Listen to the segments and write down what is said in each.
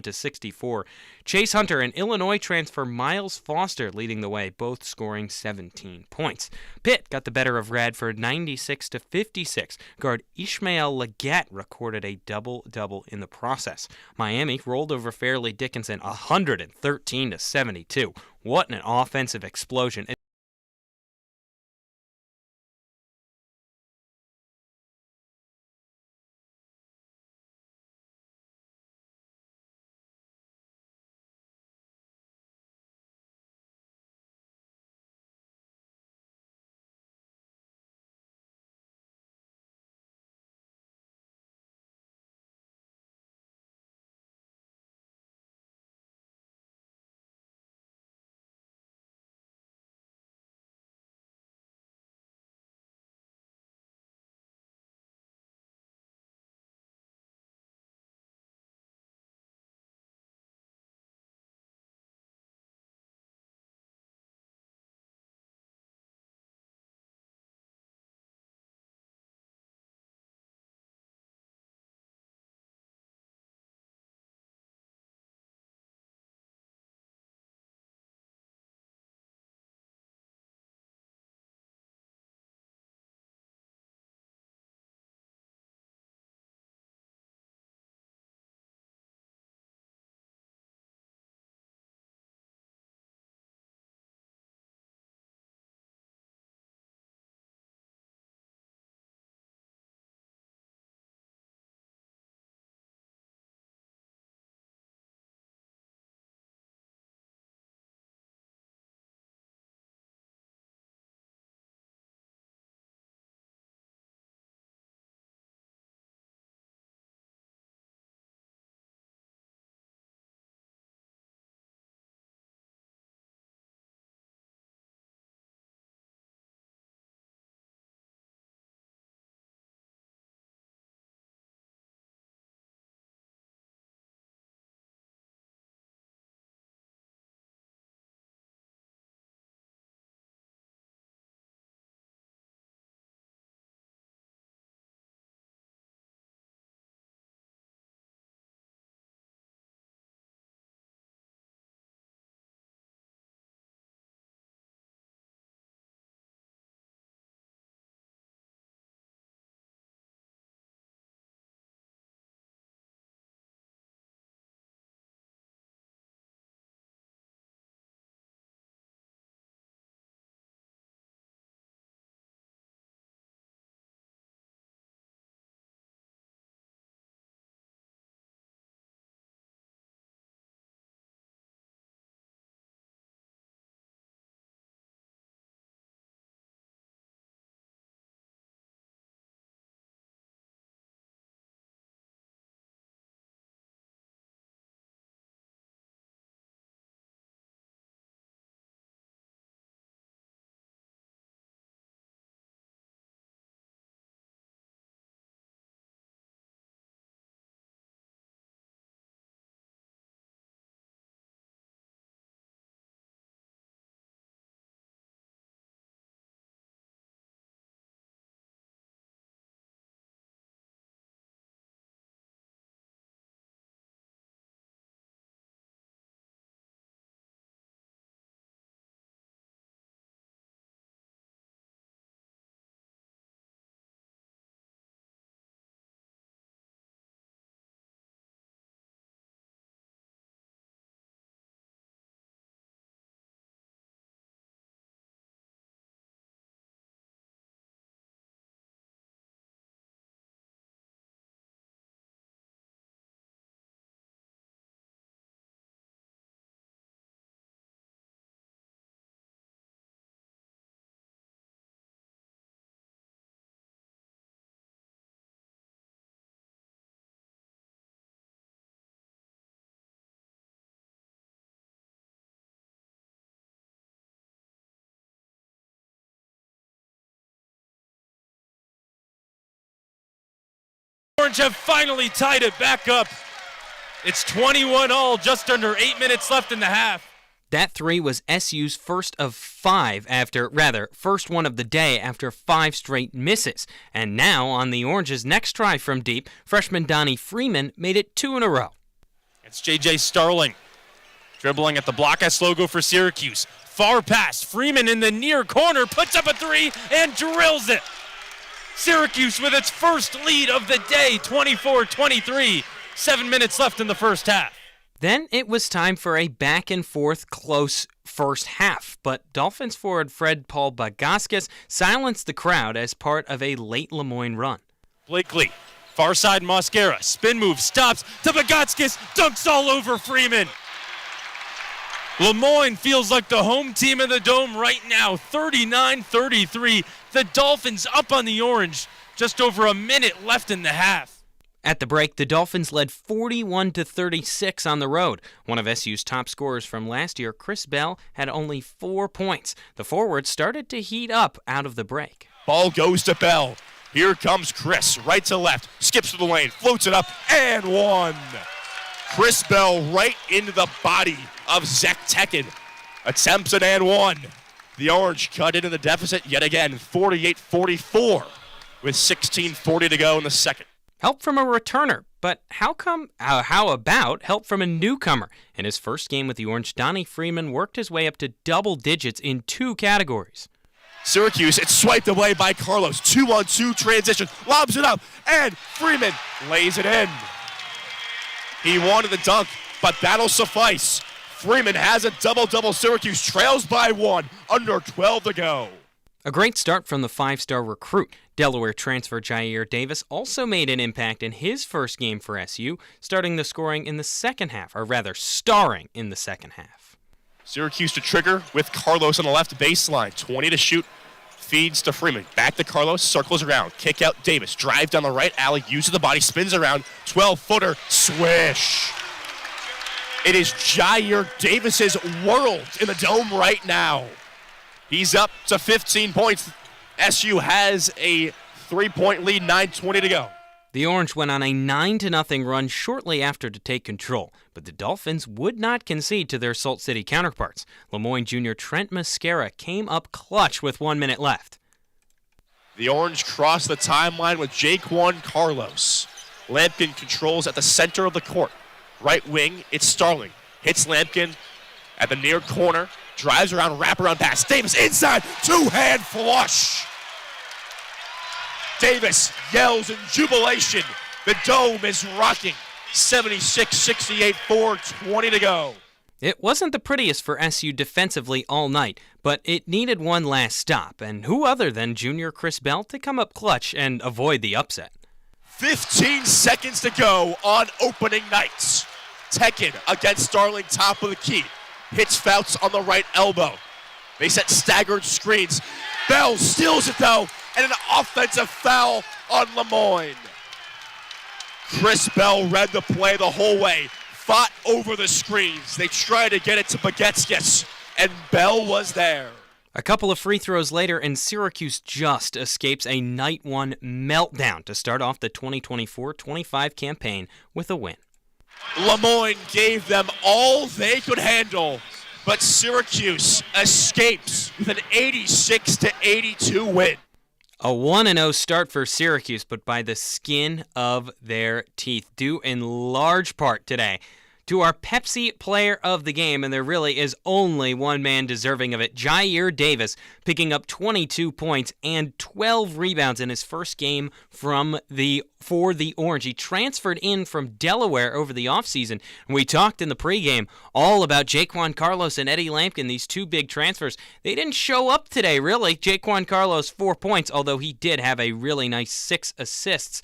to 64. Chase Hunter and Illinois transfer Miles Foster leading the way, both scoring 17 points. Pitt got the better of Radford 96 to 56. Guard Ishmael Leggett recorded a double-double in the process. Miami rolled over Fairleigh Dickinson 113 to 72. What an offensive explosion. Orange have finally tied it back up. It's 21-all, just under 8 minutes left in the half. That three was SU's first one of the day after 5 straight misses. And now, on the Orange's next try from deep, freshman Donnie Freeman made it 2 in a row. It's J.J. Starling dribbling at the Block S logo for Syracuse. Far pass. Freeman in the near corner puts up a three and drills it. Syracuse with its first lead of the day, 24-23. 7 minutes left in the first half. Then it was time for a back-and-forth close first half, but Dolphins forward Fred Paul Bagaskis silenced the crowd as part of a late Moyne run. Blakely, far side Mosquera, spin move, stops to Bagaskis, dunks all over Freeman. Moyne feels like the home team of the Dome right now, 39-33. The Dolphins up on the Orange, just over a minute left in the half. At the break, the Dolphins led 41-36 on the road. One of SU's top scorers from last year, Chris Bell, had only 4 points. The forwards started to heat up out of the break. Ball goes to Bell. Here comes Chris, right to left, skips to the lane, floats it up, and one. Chris Bell right into the body of Zach Tekin. Attempts an and one. The Orange cut into the deficit yet again, 48-44, with 16:40 to go in the second. Help from a returner, but how about help from a newcomer? In his first game with the Orange, Donnie Freeman worked his way up to double digits in 2 categories. Syracuse, it's swiped away by Carlos. 2-on-2 transition, lobs it up, and Freeman lays it in. He wanted the dunk, but that'll suffice. Freeman has a double-double. Syracuse trails by 1, under 12 to go. A great start from the 5-star recruit. Delaware transfer Jair Davis also made an impact in his first game for SU, starting the scoring in the second half, or rather starring in the second half. Syracuse to trigger with Carlos on the left baseline. 20 to shoot, feeds to Freeman. Back to Carlos, circles around, kick out Davis, drive down the right alley, uses the body, spins around, 12-footer, swish. It is Jair Davis's world in the Dome right now. He's up to 15 points. SU has a 3-point lead, 9:20 to go. The Orange went on a 9-0 run shortly after to take control, but the Dolphins would not concede to their Salt City counterparts. Moyne junior Trent Mosquera came up clutch with 1 minute left. The Orange crossed the timeline with Jaquan Carlos. Lampkin controls at the center of the court. Right wing, it's Starling. Hits Lampkin at the near corner. Drives around, wraparound pass. Davis inside, 2-hand flush. Davis yells in jubilation. The Dome is rocking. 76-68, 4:20 to go. It wasn't the prettiest for SU defensively all night, but it needed one last stop, and who other than junior Chris Bell to come up clutch and avoid the upset. 15 seconds to go on opening nights. Tekin against Starling, top of the key. Hits Fouts on the right elbow. They set staggered screens. Bell steals it though, and an offensive foul on Moyne. Chris Bell read the play the whole way, fought over the screens. They tried to get it to Bagetskis, and Bell was there. A couple of free throws later, and Syracuse just escapes a night 1 meltdown to start off the 2024-25 campaign with a win. Moyne gave them all they could handle, but Syracuse escapes with an 86-82 win. A 1-0 start for Syracuse, but by the skin of their teeth, due in large part today to our Pepsi player of the game, and there really is only one man deserving of it, Jair Davis, picking up 22 points and 12 rebounds in his first game for the Orange. He transferred in from Delaware over the offseason, and we talked in the pregame all about Jaquan Carlos and Eddie Lampkin, these 2 big transfers. They didn't show up today, really. Jaquan Carlos, 4 points, although he did have a really nice 6 assists.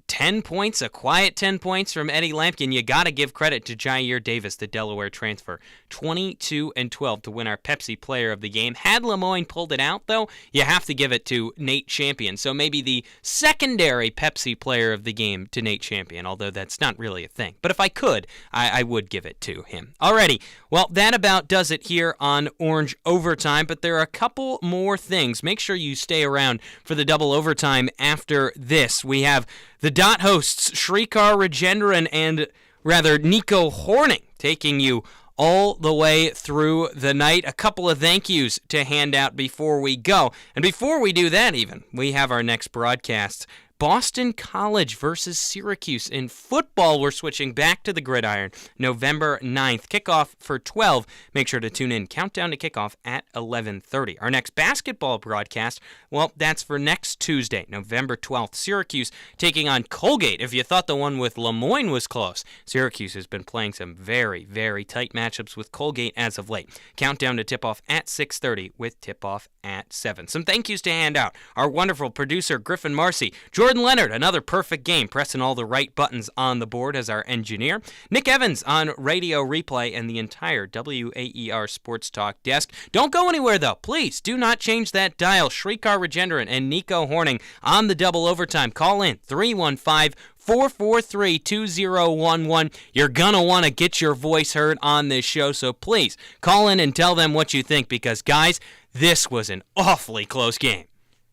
10 points, a quiet 10 points from Eddie Lampkin. You got to give credit to Jair Davis, the Delaware transfer. 22-12 to win our Pepsi player of the game. Had Moyne pulled it out, though, you have to give it to Nate Champion. So maybe the secondary Pepsi player of the game to Nate Champion, although that's not really a thing. But if I could, I would give it to him. Alrighty, well, that about does it here on Orange Overtime, but there are a couple more things. Make sure you stay around for the double overtime after this. We have the Dot hosts Shrikar Rajendran and Nico Horning taking you all the way through the night. A couple of thank yous to hand out before we go. And before we do that even, we have our next broadcast Boston College versus Syracuse. In football, we're switching back to the gridiron. November 9th. Kickoff for 12. Make sure to tune in. Countdown to kickoff at 11:30. Our next basketball broadcast, well, that's for next Tuesday, November 12th. Syracuse taking on Colgate. If you thought the one with Moyne was close, Syracuse has been playing some very, very tight matchups with Colgate as of late. Countdown to tip-off at 6:30 with tip-off at 7. Some thank yous to hand out. Our wonderful producer, Griffin Marcy. Jordan Leonard, another perfect game, pressing all the right buttons on the board as our engineer. Nick Evans on radio replay and the entire WAER Sports Talk desk. Don't go anywhere, though. Please do not change that dial. Shrikar Rajendran and Nico Horning on the double overtime. Call in 315-443-2011. You're going to want to get your voice heard on this show, so please call in and tell them what you think because, guys, this was an awfully close game.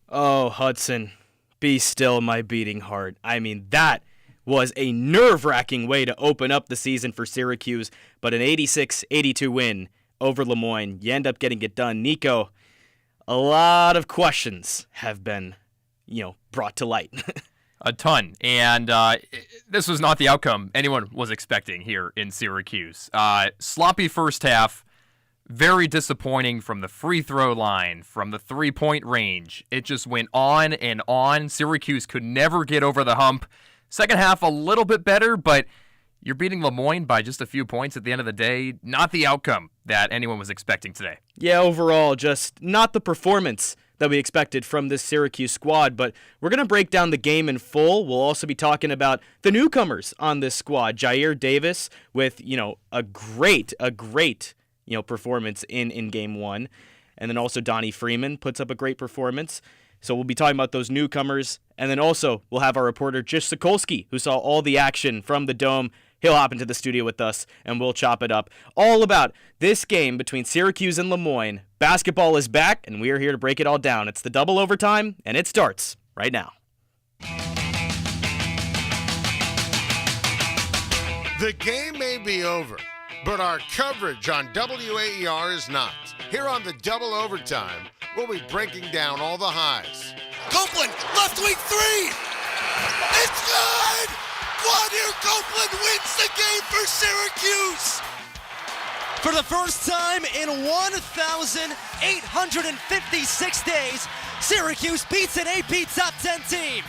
Oh, Hudson, be still my beating heart. I mean, that was a nerve-wracking way to open up the season for Syracuse, but an 86-82 win over Moyne. You end up getting it done. Nico, a lot of questions have been, brought to light. A ton, and this was not the outcome anyone was expecting here in Syracuse. Sloppy first half, very disappointing from the free throw line, from the three-point range. It just went on and on. Syracuse could never get over the hump. Second half, a little bit better, but you're beating Moyne by just a few points at the end of the day. Not the outcome that anyone was expecting today. Yeah, overall, just not the performance that we expected from this Syracuse squad, but we're going to break down the game in full. We'll also be talking about the newcomers on this squad. Jair Davis with, a great performance in game one. And then also Donnie Freeman puts up a great performance. So we'll be talking about those newcomers. And then also we'll have our reporter, Jish Sokolsky, who saw all the action from the Dome. He'll hop into the studio with us, and we'll chop it up. All about this game between Syracuse and Moyne. Basketball is back, and we are here to break it all down. It's the double overtime, and it starts right now. The game may be over, but our coverage on WAER is not. Here on the double overtime, we'll be breaking down all the highs. Copeland, left wing three! It's good! Quadir Copeland wins the game for Syracuse! For the first time in 1,856 days, Syracuse beats an AP top 10 team.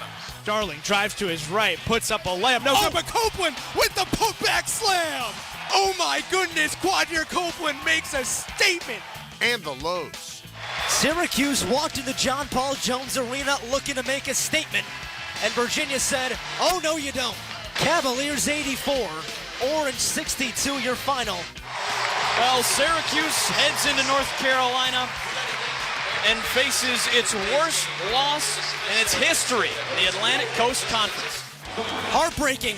Darling drives to his right, puts up a layup. No good, but Copeland with the putback slam. Oh my goodness, Quadir Copeland makes a statement. And the lows. Syracuse walked into John Paul Jones Arena looking to make a statement, and Virginia said, oh no you don't. Cavaliers 84, Orange 62, your final. Well, Syracuse heads into North Carolina and faces its worst loss in its history in the Atlantic Coast Conference. Heartbreaking.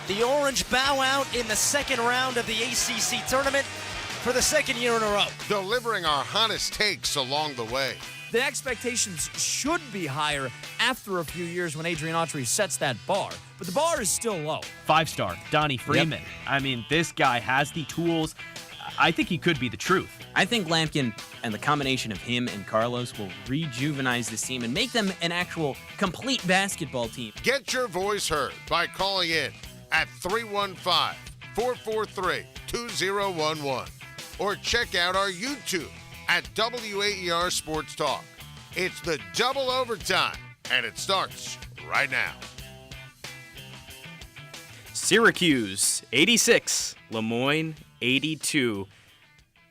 The Orange bow out in the second round of the ACC tournament for the second year in a row. Delivering our hottest takes along the way. The expectations should be higher after a few years when Adrian Autry sets that bar, but the bar is still low. 5-star, Donnie Freeman. Yep. I mean, this guy has the tools. I think he could be the truth. I think Lampkin and the combination of him and Carlos will rejuvenize this team and make them an actual complete basketball team. Get your voice heard by calling in at 315-443-2011 or check out our YouTube at WAER Sports Talk. It's the double overtime, and it starts right now. Syracuse 86, Moyne 82.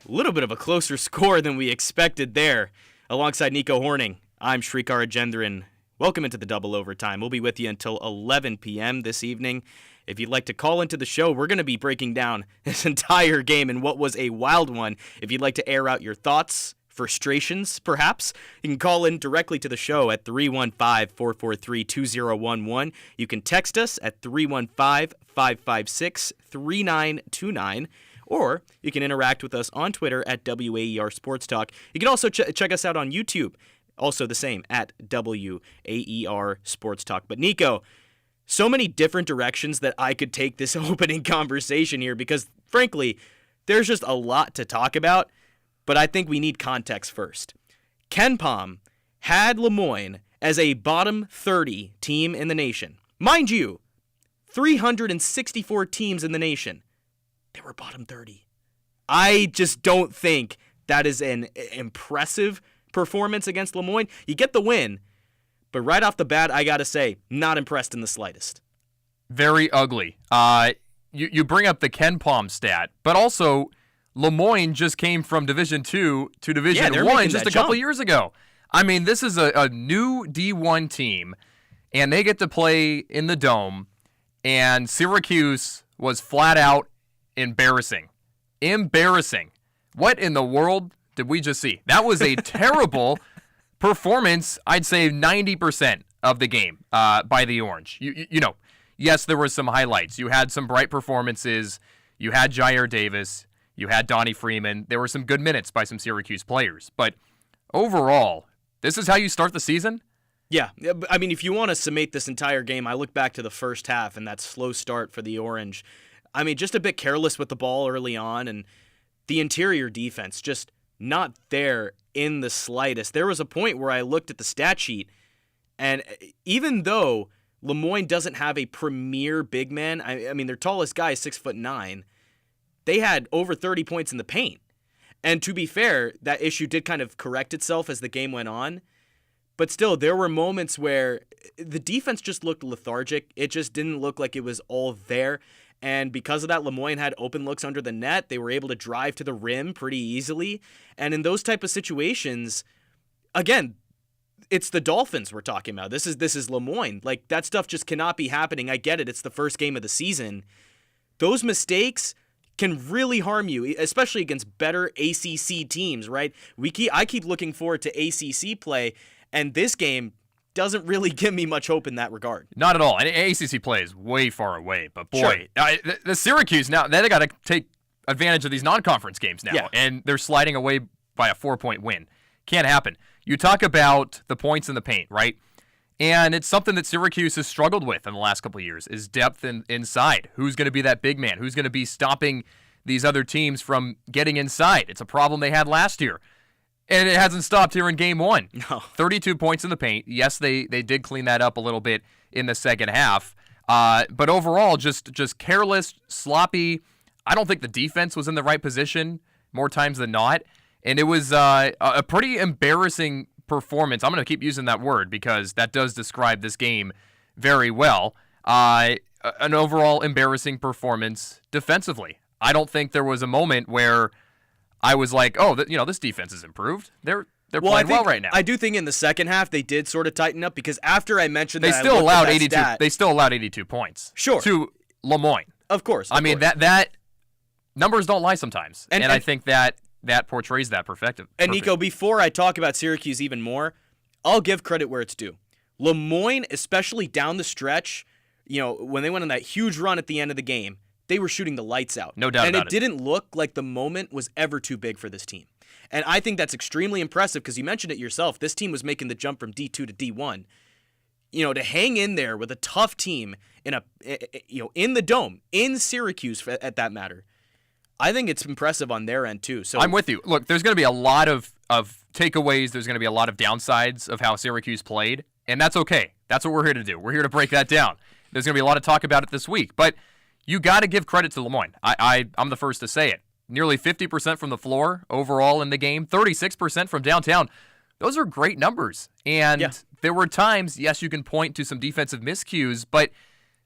A little bit of a closer score than we expected there. Alongside Nico Horning, I'm Shrikar Rajendran. Welcome into the double overtime. We'll be with you until 11 p.m. this evening. If you'd like to call into the show, we're going to be breaking down this entire game and what was a wild one. If you'd like to air out your thoughts, frustrations, perhaps, you can call in directly to the show at 315-443-2011. You can text us at 315-556-3929. Or you can interact with us on Twitter at WAER Sports Talk. You can also check us out on YouTube. Also the same, at WAER Sports Talk. But Nico, so many different directions that I could take this opening conversation here because, frankly, there's just a lot to talk about. But I think we need context first. KenPom had Moyne as a bottom 30 team in the nation. Mind you, 364 teams in the nation, they were bottom 30. I just don't think that is an impressive performance against Lemoyne. You get the win, but right off the bat, I got to say, not impressed in the slightest. Very ugly. You bring up the Ken Palm stat, but also Lemoyne just came from Division II to Division I just a couple years ago. I mean, this is a new D1 team, and they get to play in the Dome, and Syracuse was flat out embarrassing. Embarrassing. What in the world did we just see? That was a terrible performance, I'd say 90% of the game by the Orange. You know, yes, there were some highlights. You had some bright performances. You had Jair Davis. You had Donnie Freeman. There were some good minutes by some Syracuse players. But overall, this is how you start the season? Yeah. I mean, if you want to summate this entire game, I look back to the first half and that slow start for the Orange. I mean, just a bit careless with the ball early on, and the interior defense just not there in the slightest. There was a point where I looked at the stat sheet, and even though Lemoyne doesn't have a premier big man, I mean, their tallest guy is 6'9", they had over 30 points in the paint. And to be fair, that issue did kind of correct itself as the game went on. But still, there were moments where the defense just looked lethargic. It just didn't look like it was all there. And because of that, Lemoyne had open looks under the net. They were able to drive to the rim pretty easily. And in those type of situations, again, it's the Dolphins we're talking about. This is Lemoyne. Like, that stuff just cannot be happening. I get it. It's the first game of the season. Those mistakes can really harm you, especially against better ACC teams, right? I keep looking forward to ACC play, and this game doesn't really give me much hope in that regard. Not at all. And ACC play is way far away, but boy, sure. The Syracuse now, they got to take advantage of these non-conference games now, and they're sliding away by a 4-point win. Can't happen. You talk about the points in the paint, right? And it's something that Syracuse has struggled with in the last couple of years, is depth inside. Who's going to be that big man? Who's going to be stopping these other teams from getting inside? It's a problem they had last year. And it hasn't stopped here in game one. No. 32 points in the paint. Yes, they did clean that up a little bit in the second half. But overall, just careless, sloppy. I don't think the defense was in the right position more times than not. And it was a pretty embarrassing performance. I'm going to keep using that word because that does describe this game very well. An overall embarrassing performance defensively. I don't think there was a moment where I was like, oh, this defense has improved. They're playing well right now. I do think in the second half they did sort of tighten up because after I mentioned they that still allowed 82. They still allowed 82 points. Sure. To Lemoyne. Of course. I mean that numbers don't lie sometimes, and I think that portrays that perfect. And Nico, before I talk about Syracuse even more, I'll give credit where it's due. Lemoyne, especially down the stretch, when they went on that huge run at the end of the game, they were shooting the lights out. No doubt about it. And it didn't look like the moment was ever too big for this team. And I think that's extremely impressive because you mentioned it yourself. This team was making the jump from D2 to D1. To hang in there with a tough team in the Dome, in Syracuse at that matter, I think it's impressive on their end too. So I'm with you. Look, there's going to be a lot of takeaways. There's going to be a lot of downsides of how Syracuse played, and that's okay. That's what we're here to do. We're here to break that down. There's going to be a lot of talk about it this week, but you got to give credit to Lemoyne. I'm the first to say it. Nearly 50% from the floor overall in the game, 36% from downtown. Those are great numbers. And there were times, yes, you can point to some defensive miscues, but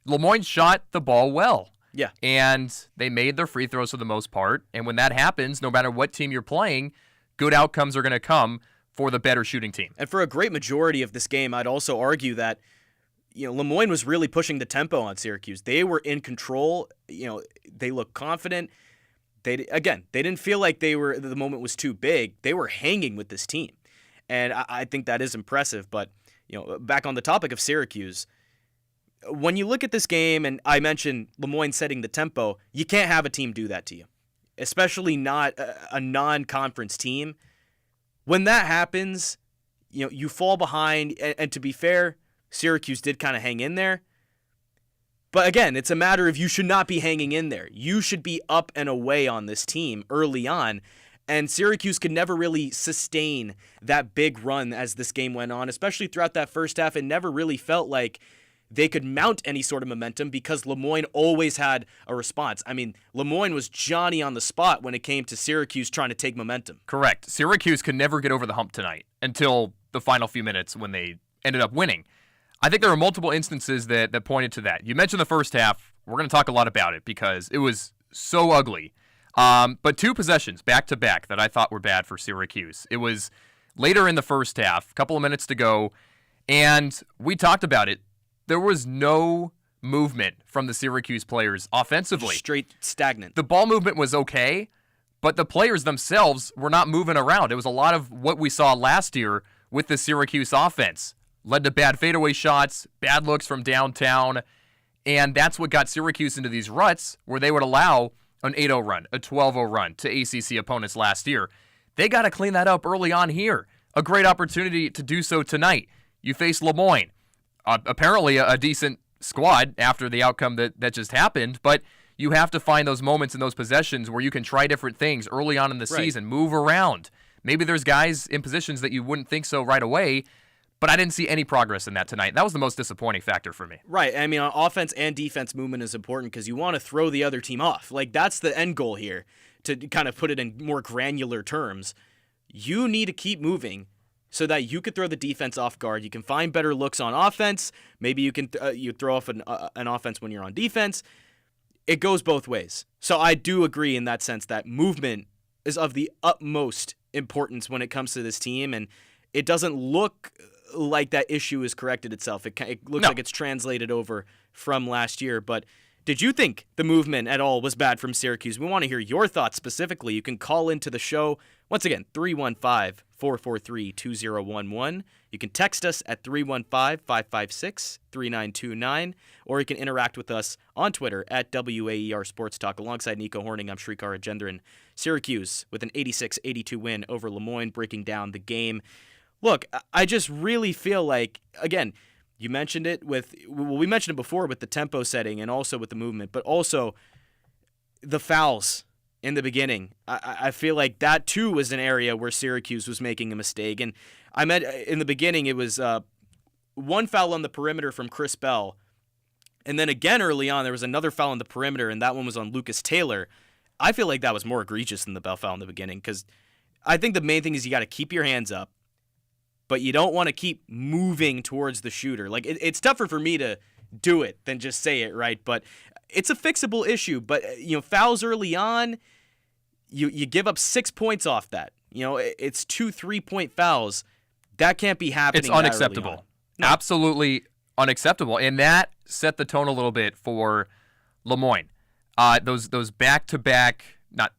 Lemoyne shot the ball well. Yeah. And they made their free throws for the most part. And when that happens, no matter what team you're playing, good outcomes are going to come for the better shooting team. And for a great majority of this game, I'd also argue that Lemoyne was really pushing the tempo on Syracuse. They were in control. They looked confident. They didn't feel like the moment was too big. They were hanging with this team. And I think that is impressive. But, back on the topic of Syracuse, when you look at this game, and I mentioned Lemoyne setting the tempo, you can't have a team do that to you, especially not a non-conference team. When that happens, you fall behind. And to be fair, Syracuse did kind of hang in there. But again, it's a matter of you should not be hanging in there. You should be up and away on this team early on. And Syracuse could never really sustain that big run as this game went on, especially throughout that first half. It never really felt like they could mount any sort of momentum because Moyne always had a response. I mean, Moyne was Johnny on the spot when it came to Syracuse trying to take momentum. Correct. Syracuse could never get over the hump tonight until the final few minutes when they ended up winning. I think there are multiple instances that pointed to that. You mentioned the first half. We're going to talk a lot about it because it was so ugly. But 2 possessions back-to-back that I thought were bad for Syracuse. It was later in the first half, a couple of minutes to go, and we talked about it. There was no movement from the Syracuse players offensively. Straight stagnant. The ball movement was okay, but the players themselves were not moving around. It was a lot of what we saw last year with the Syracuse offense. Led to bad fadeaway shots, bad looks from downtown, and that's what got Syracuse into these ruts where they would allow an 8-0 run, a 12-0 run to ACC opponents last year. They got to clean that up early on here. A great opportunity to do so tonight. You face Moyne. Apparently a decent squad after the outcome that just happened, but you have to find those moments in those possessions where you can try different things early on in the season, move around. Maybe there's guys in positions that you wouldn't think so right away, but I didn't see any progress in that tonight. That was the most disappointing factor for me. Right. I mean, offense and defense movement is important because you want to throw the other team off. Like, that's the end goal here, to kind of put it in more granular terms. You need to keep moving so that you could throw the defense off guard. You can find better looks on offense. Maybe you can you throw off an offense when you're on defense. It goes both ways. So I do agree in that sense that movement is of the utmost importance when it comes to this team, and it doesn't look like that issue has corrected itself. It looks like it's translated over from last year. But did you think the movement at all was bad from Syracuse? We want to hear your thoughts specifically. You can call into the show. Once again, 315-443-2011. You can text us at 315-556-3929, or you can interact with us on Twitter at WAER Sports Talk. Alongside Nico Horning, I'm Shrikar Rajendran. Syracuse with an 86-82 win over Moyne, breaking down the game. Look, I just really feel like, again, you mentioned it we mentioned it before with the tempo setting and also with the movement, but also the fouls in the beginning. I feel like that too was an area where Syracuse was making a mistake. And I meant in the beginning it was one foul on the perimeter from Chris Bell, and then again early on there was another foul on the perimeter, and that one was on Lucas Taylor. I feel like that was more egregious than the Bell foul in the beginning because I think the main thing is you got to keep your hands up, but you don't want to keep moving towards the shooter. Like, it's tougher for me to do it than just say it, right? But it's a fixable issue. But, fouls early on, you give up 6 points off that. It's 2 3-point fouls. That can't be happening. It's unacceptable. No. Absolutely unacceptable. And that set the tone a little bit for Moyne. Those back-to-back, not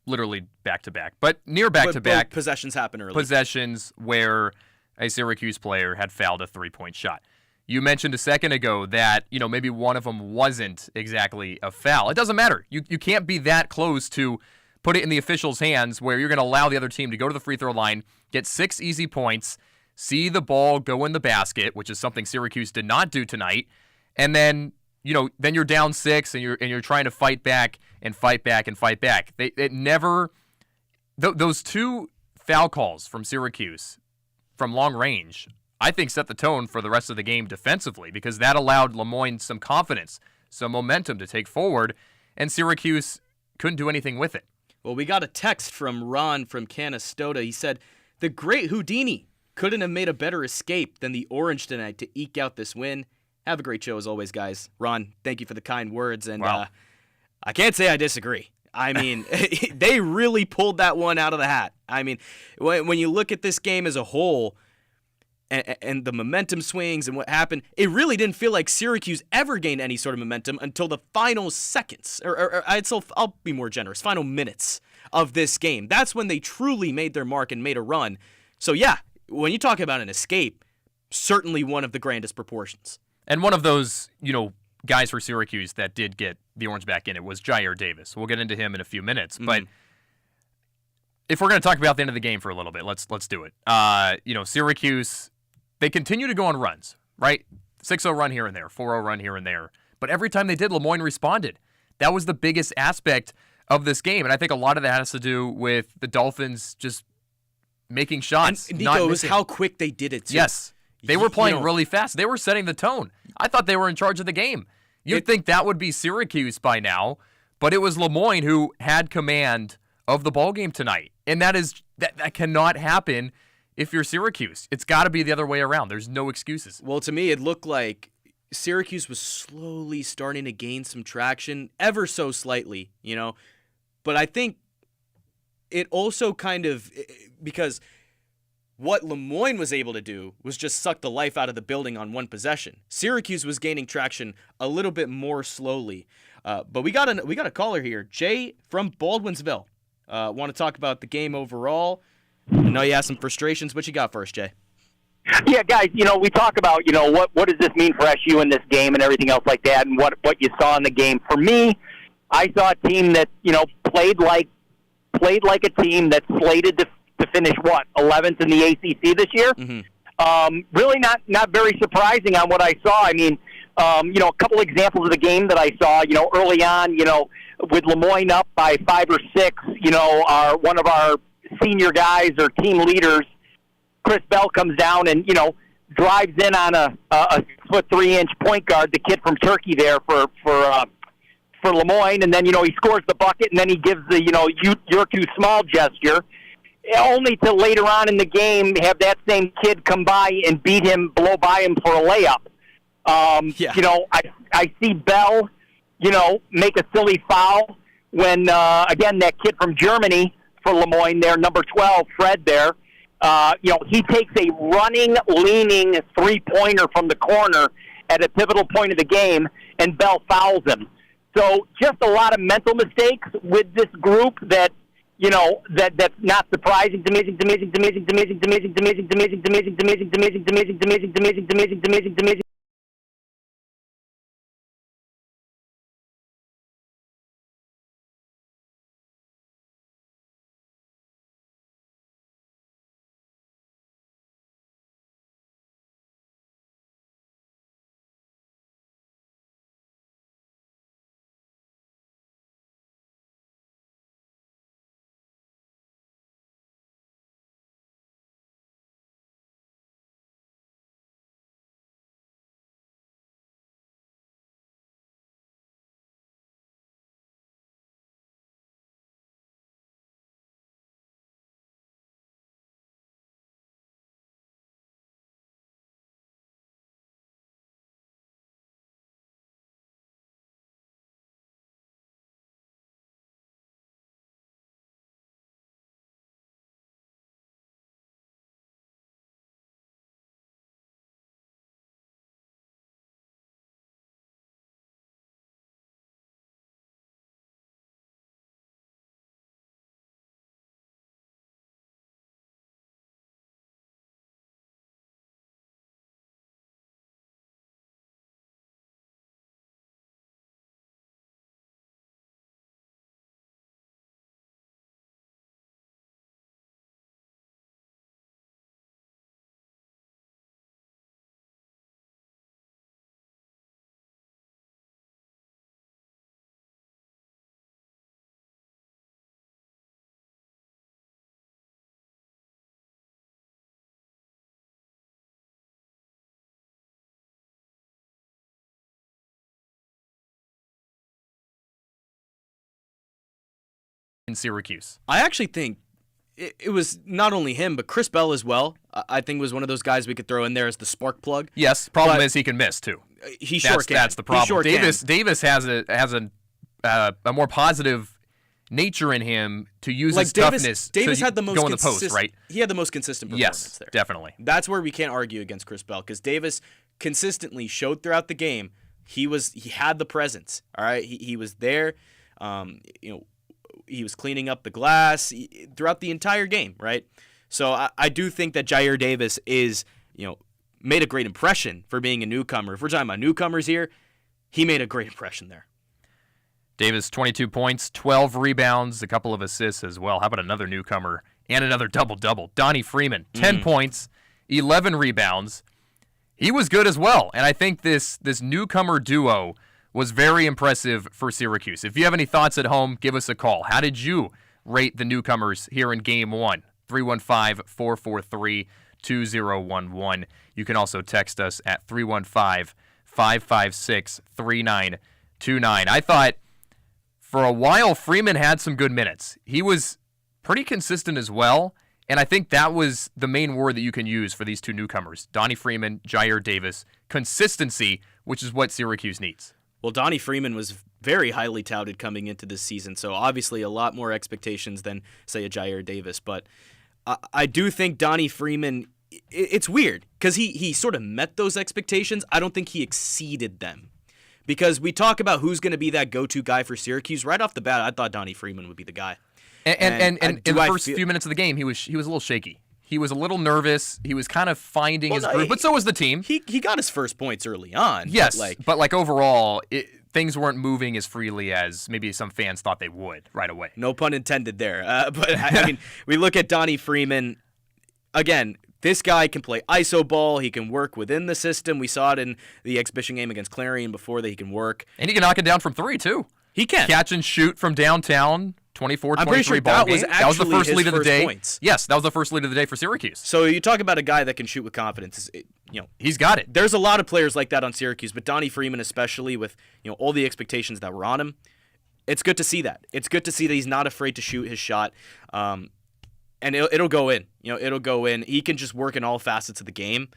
literally back-to-back, but near back-to-back possessions happen early. Possessions where a Syracuse player had fouled a 3-point shot. You mentioned a second ago that, maybe one of them wasn't exactly a foul. It doesn't matter. You can't be that close to put it in the officials' hands where you're going to allow the other team to go to the free throw line, get 6 easy points, see the ball go in the basket, which is something Syracuse did not do tonight, and then then you're down 6 and you're trying to fight back and fight back and fight back. Those 2 foul calls from Syracuse from long range, I think set the tone for the rest of the game defensively because that allowed Moyne some confidence, some momentum to take forward, and Syracuse couldn't do anything with it. Well, we got a text from Ron from Canastota. He said, the great Houdini couldn't have made a better escape than the Orange tonight to eke out this win. Have a great show as always, guys. Ron, thank you for the kind words, and wow. I can't say I disagree. I mean, they really pulled that one out of the hat. I mean, when you look at this game as a whole and the momentum swings and what happened, it really didn't feel like Syracuse ever gained any sort of momentum until the final seconds, or I'll be more generous, final minutes of this game. That's when they truly made their mark and made a run. So yeah, when you talk about an escape, certainly one of the grandest proportions. And one of those, guys for Syracuse that did get the Orange back in it was Jair Davis. We'll get into him in a few minutes, but if we're going to talk about the end of the game for a little bit, let's do it. Syracuse, they continue to go on runs, right? 6-0 run here and there, 4-0 run here and there. But every time they did, Moyne responded. That was the biggest aspect of this game. And I think a lot of that has to do with the Dolphins just making shots. And Nico, it was how quick they did it, too. Yes. They were playing really fast. They were setting the tone. I thought they were in charge of the game. You'd think that would be Syracuse by now, but it was Moyne who had command of the ballgame tonight. And that cannot happen if you're Syracuse. It's got to be the other way around. There's no excuses. Well, to me, it looked like Syracuse was slowly starting to gain some traction, ever so slightly, But I think it also kind of, because what Moyne was able to do was just suck the life out of the building on one possession. Syracuse was gaining traction a little bit more slowly. But we got a caller here, Jay from Baldwinsville. Want to talk about the game overall? I know you have some frustrations. What you got for us, Jay? Yeah, guys, we talk about, what does this mean for SU in this game and everything else like that, and what you saw in the game. For me, I saw a team that, played like a team that's slated to finish 11th in the ACC this year. Mm-hmm. Really not very surprising on what I saw. I mean, a couple examples of the game that I saw, early on, with Moyne up by 5 or 6, one of our senior guys or team leaders, Chris Bell, comes down and, drives in on a 6'3" point guard, the kid from Turkey there for Moyne, and then, he scores the bucket, and then he gives the, you're too small gesture, only to later on in the game have that same kid come by and blow by him for a layup. I see Bell, make a silly foul when, again, that kid from Germany for Moyne there, number 12, Fred there, he takes a running, leaning three-pointer from the corner at a pivotal point of the game, and Bell fouls him. So just a lot of mental mistakes with this group that, that's not surprising to me. In Syracuse. I actually think it was not only him, but Chris Bell as well. I think was one of those guys we could throw in there as the spark plug. Yes, problem is he can miss too. He sure can. That's the problem. Sure Davis has a more positive nature in him to use his toughness. Davis had the most go in the post, right? He had the most consistent performance there. Yes, definitely. That's where we can't argue against Chris Bell, because Davis consistently showed throughout the game he had the presence. All right, he was there. He was cleaning up the glass throughout the entire game, right? So I do think that Jair Davis is, made a great impression for being a newcomer. If we're talking about newcomers here, he made a great impression there. Davis, 22 points, 12 rebounds, a couple of assists as well. How about another newcomer and another double-double? Donnie Freeman, 10 points, 11 rebounds. He was good as well. And I think this newcomer duo was very impressive for Syracuse. If you have any thoughts at home, give us a call. How did you rate the newcomers here in Game 1? 315-443-2011. You can also text us at 315-556-3929. I thought for a while Freeman had some good minutes. He was pretty consistent as well, and I think that was the main word that you can use for these two newcomers, Donnie Freeman, Jair Davis. Consistency, which is what Syracuse needs. Well, Donnie Freeman was very highly touted coming into this season, so obviously a lot more expectations than, say, a Jair Davis. But I do think Donnie Freeman, it's weird, because he sort of met those expectations. I don't think he exceeded them. Because we talk about who's going to be that go-to guy for Syracuse. Right off the bat, I thought Donnie Freeman would be the guy. And in the first few minutes of the game, he was a little shaky. He was a little nervous. He was kind of finding his groove, but so was the team. He got his first points early on. Yes, but overall, things weren't moving as freely as maybe some fans thought they would right away. No pun intended there. But I mean, we look at Donnie Freeman, again, this guy can play iso ball. He can work within the system. We saw it in the exhibition game against Clarion before that he can work. And he can knock it down from 3, too. He can. Catch and shoot from downtown. 24-23 I'm pretty sure ball game. that was the first lead of the day. Points. Yes, that was the first lead of the day for Syracuse. So you talk about a guy that can shoot with confidence. He's got it. There's a lot of players like that on Syracuse, but Donnie Freeman especially, with all the expectations that were on him. It's good to see that. It's good to see that he's not afraid to shoot his shot, and it'll go in. It'll go in. He can just work in all facets of the game.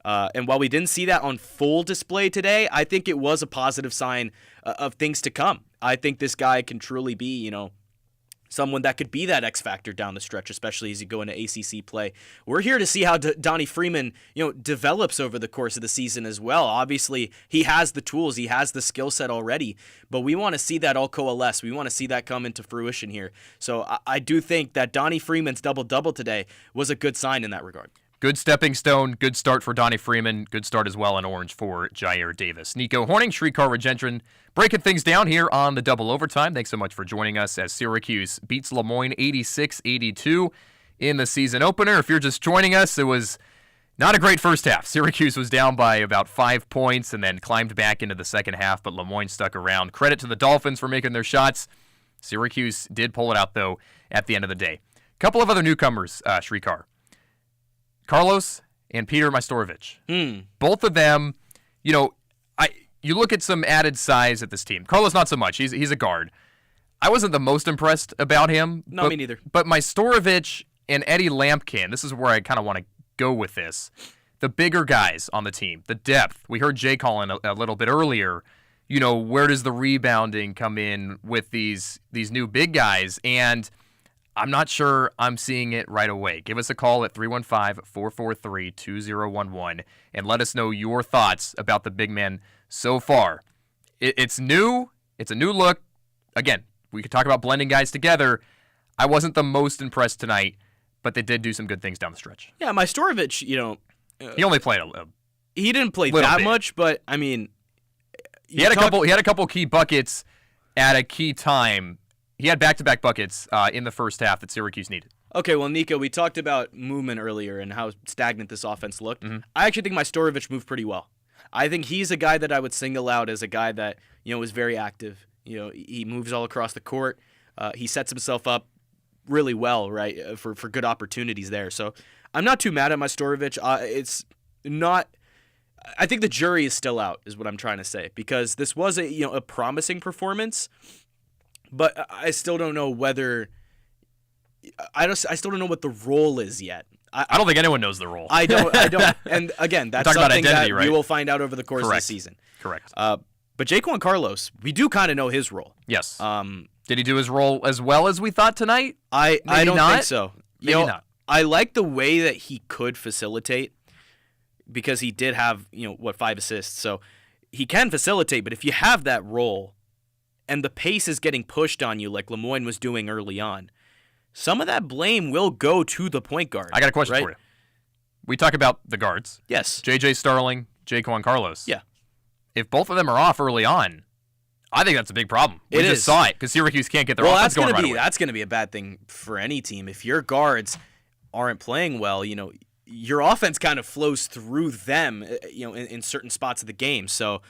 And while we didn't see that on full display today, I think it was a positive sign of things to come. I think this guy can truly be, someone that could be that X factor down the stretch, especially as you go into ACC play. We're here to see how Donnie Freeman, develops over the course of the season as well. Obviously, he has the tools, he has the skill set already, but we want to see that all coalesce. We want to see that come into fruition here. So I do think that Donnie Freeman's double-double today was a good sign in that regard. Good stepping stone, good start for Donnie Freeman, good start as well in orange for Jair Davis. Nico Horning, Shrikar Rajendran, breaking things down here on the double overtime. Thanks so much for joining us as Syracuse beats Moyne 86-82 in the season opener. If you're just joining us, it was not a great first half. Syracuse was down by about 5 points and then climbed back into the second half, but Moyne stuck around. Credit to the Dolphins for making their shots. Syracuse did pull it out, though, at the end of the day. A couple of other newcomers, Shrikar. Carlos and Peter Majstorovic. Both of them, you look at some added size at this team. Carlos, not so much. He's a guard. I wasn't the most impressed about him. No, me neither. But Majstorovic and Eddie Lampkin, this is where I kind of want to go with this. The bigger guys on the team, the depth. We heard Jay calling a little bit earlier. Where does the rebounding come in with these new big guys? And I'm not sure I'm seeing it right away. Give us a call at 315-443-2011 and let us know your thoughts about the big men so far. It's new. It's a new look. Again, we could talk about blending guys together. I wasn't the most impressed tonight, but they did do some good things down the stretch. Yeah, Majstorovic, he only played he didn't play that much, but I mean, he had a couple key buckets at a key time. He had back-to-back buckets in the first half that Syracuse needed. Okay, well, Nico, we talked about movement earlier and how stagnant this offense looked. Mm-hmm. I actually think Majstorovic moved pretty well. I think he's a guy that I would single out as a guy that, is very active. He moves all across the court. He sets himself up really well, right, for good opportunities there. So I'm not too mad at Majstorovic. It's not... I think the jury is still out, is what I'm trying to say, because this was a promising performance. But I still don't know whether I still don't know what the role is yet. I don't think anyone knows the role. I don't. And again, that's something that we will find out over the course of the season. Correct. But Jaquan Carlos, we do kind of know his role. Yes. Did he do his role as well as we thought tonight? I don't think so. Maybe not. I like the way that he could facilitate because he did have 5 assists. So he can facilitate, but if you have that role and the pace is getting pushed on you like Moyne was doing early on, some of that blame will go to the point guard. I got a question for you. We talk about the guards. Yes. J.J. Starling, Jaquan Carlos. Yeah. If both of them are off early on, I think that's a big problem. We just saw it because Syracuse can't get their offense going right away. That's going to be a bad thing for any team. If your guards aren't playing well, your offense kind of flows through them, in certain spots of the game. So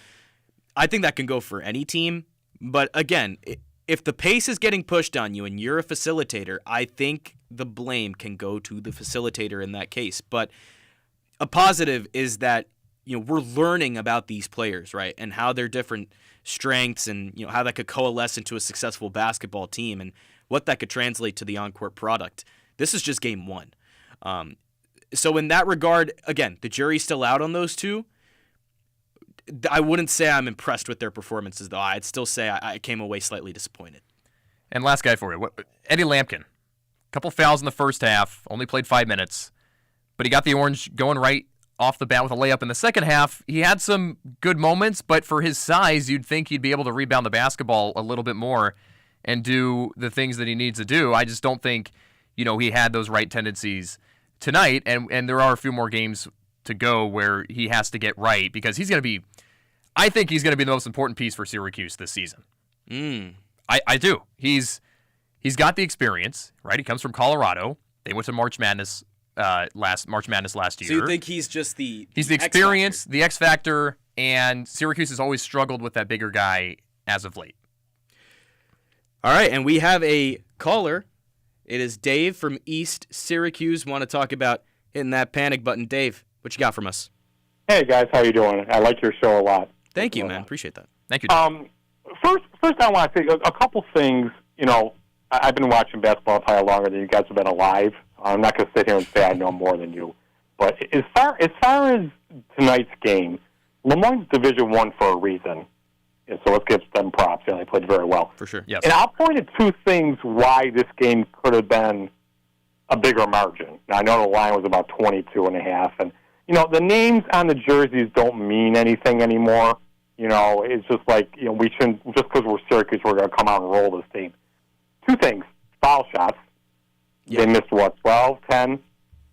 I think that can go for any team. But again, if the pace is getting pushed on you and you're a facilitator, I think the blame can go to the facilitator in that case. But a positive is that we're learning about these players, right, and how their different strengths and how that could coalesce into a successful basketball team and what that could translate to the on-court product. This is just game one. So in that regard, again, the jury's still out on those two. I wouldn't say I'm impressed with their performances, though. I'd still say I came away slightly disappointed. And last guy for you, Eddie Lampkin. Couple fouls in the first half, only played 5 minutes, but he got the Orange going right off the bat with a layup in the second half. He had some good moments, but for his size, you'd think he'd be able to rebound the basketball a little bit more and do the things that he needs to do. I just don't think, he had those right tendencies tonight, and there are a few more games to go where he has to get right because I think he's going to be the most important piece for Syracuse this season. I do. He's got the experience, right? He comes from Colorado. They went to March Madness last year. So you think he's just he's the experience, the X factor, and Syracuse has always struggled with that bigger guy as of late. All right, and we have a caller. It is Dave from East Syracuse. Want to talk about hitting that panic button. Dave, what you got from us? Hey, guys. How you doing? I like your show a lot. Thank you, man. Appreciate that. Thank you, Dave. First, I want to say a couple things. I've been watching basketball probably longer than you guys have been alive. I'm not going to sit here and say I know more than you. But as far as tonight's game, Lemoyne's Division I for a reason. And so let's give them props. They played very well. For sure. Yes. And I'll point to two things why this game could have been a bigger margin. Now, I know the line was about 22.5. And, the names on the jerseys don't mean anything anymore. It's just like, we shouldn't, just because we're Syracuse, we're going to come out and roll this team. Two things. Foul shots. They missed, 12, 10?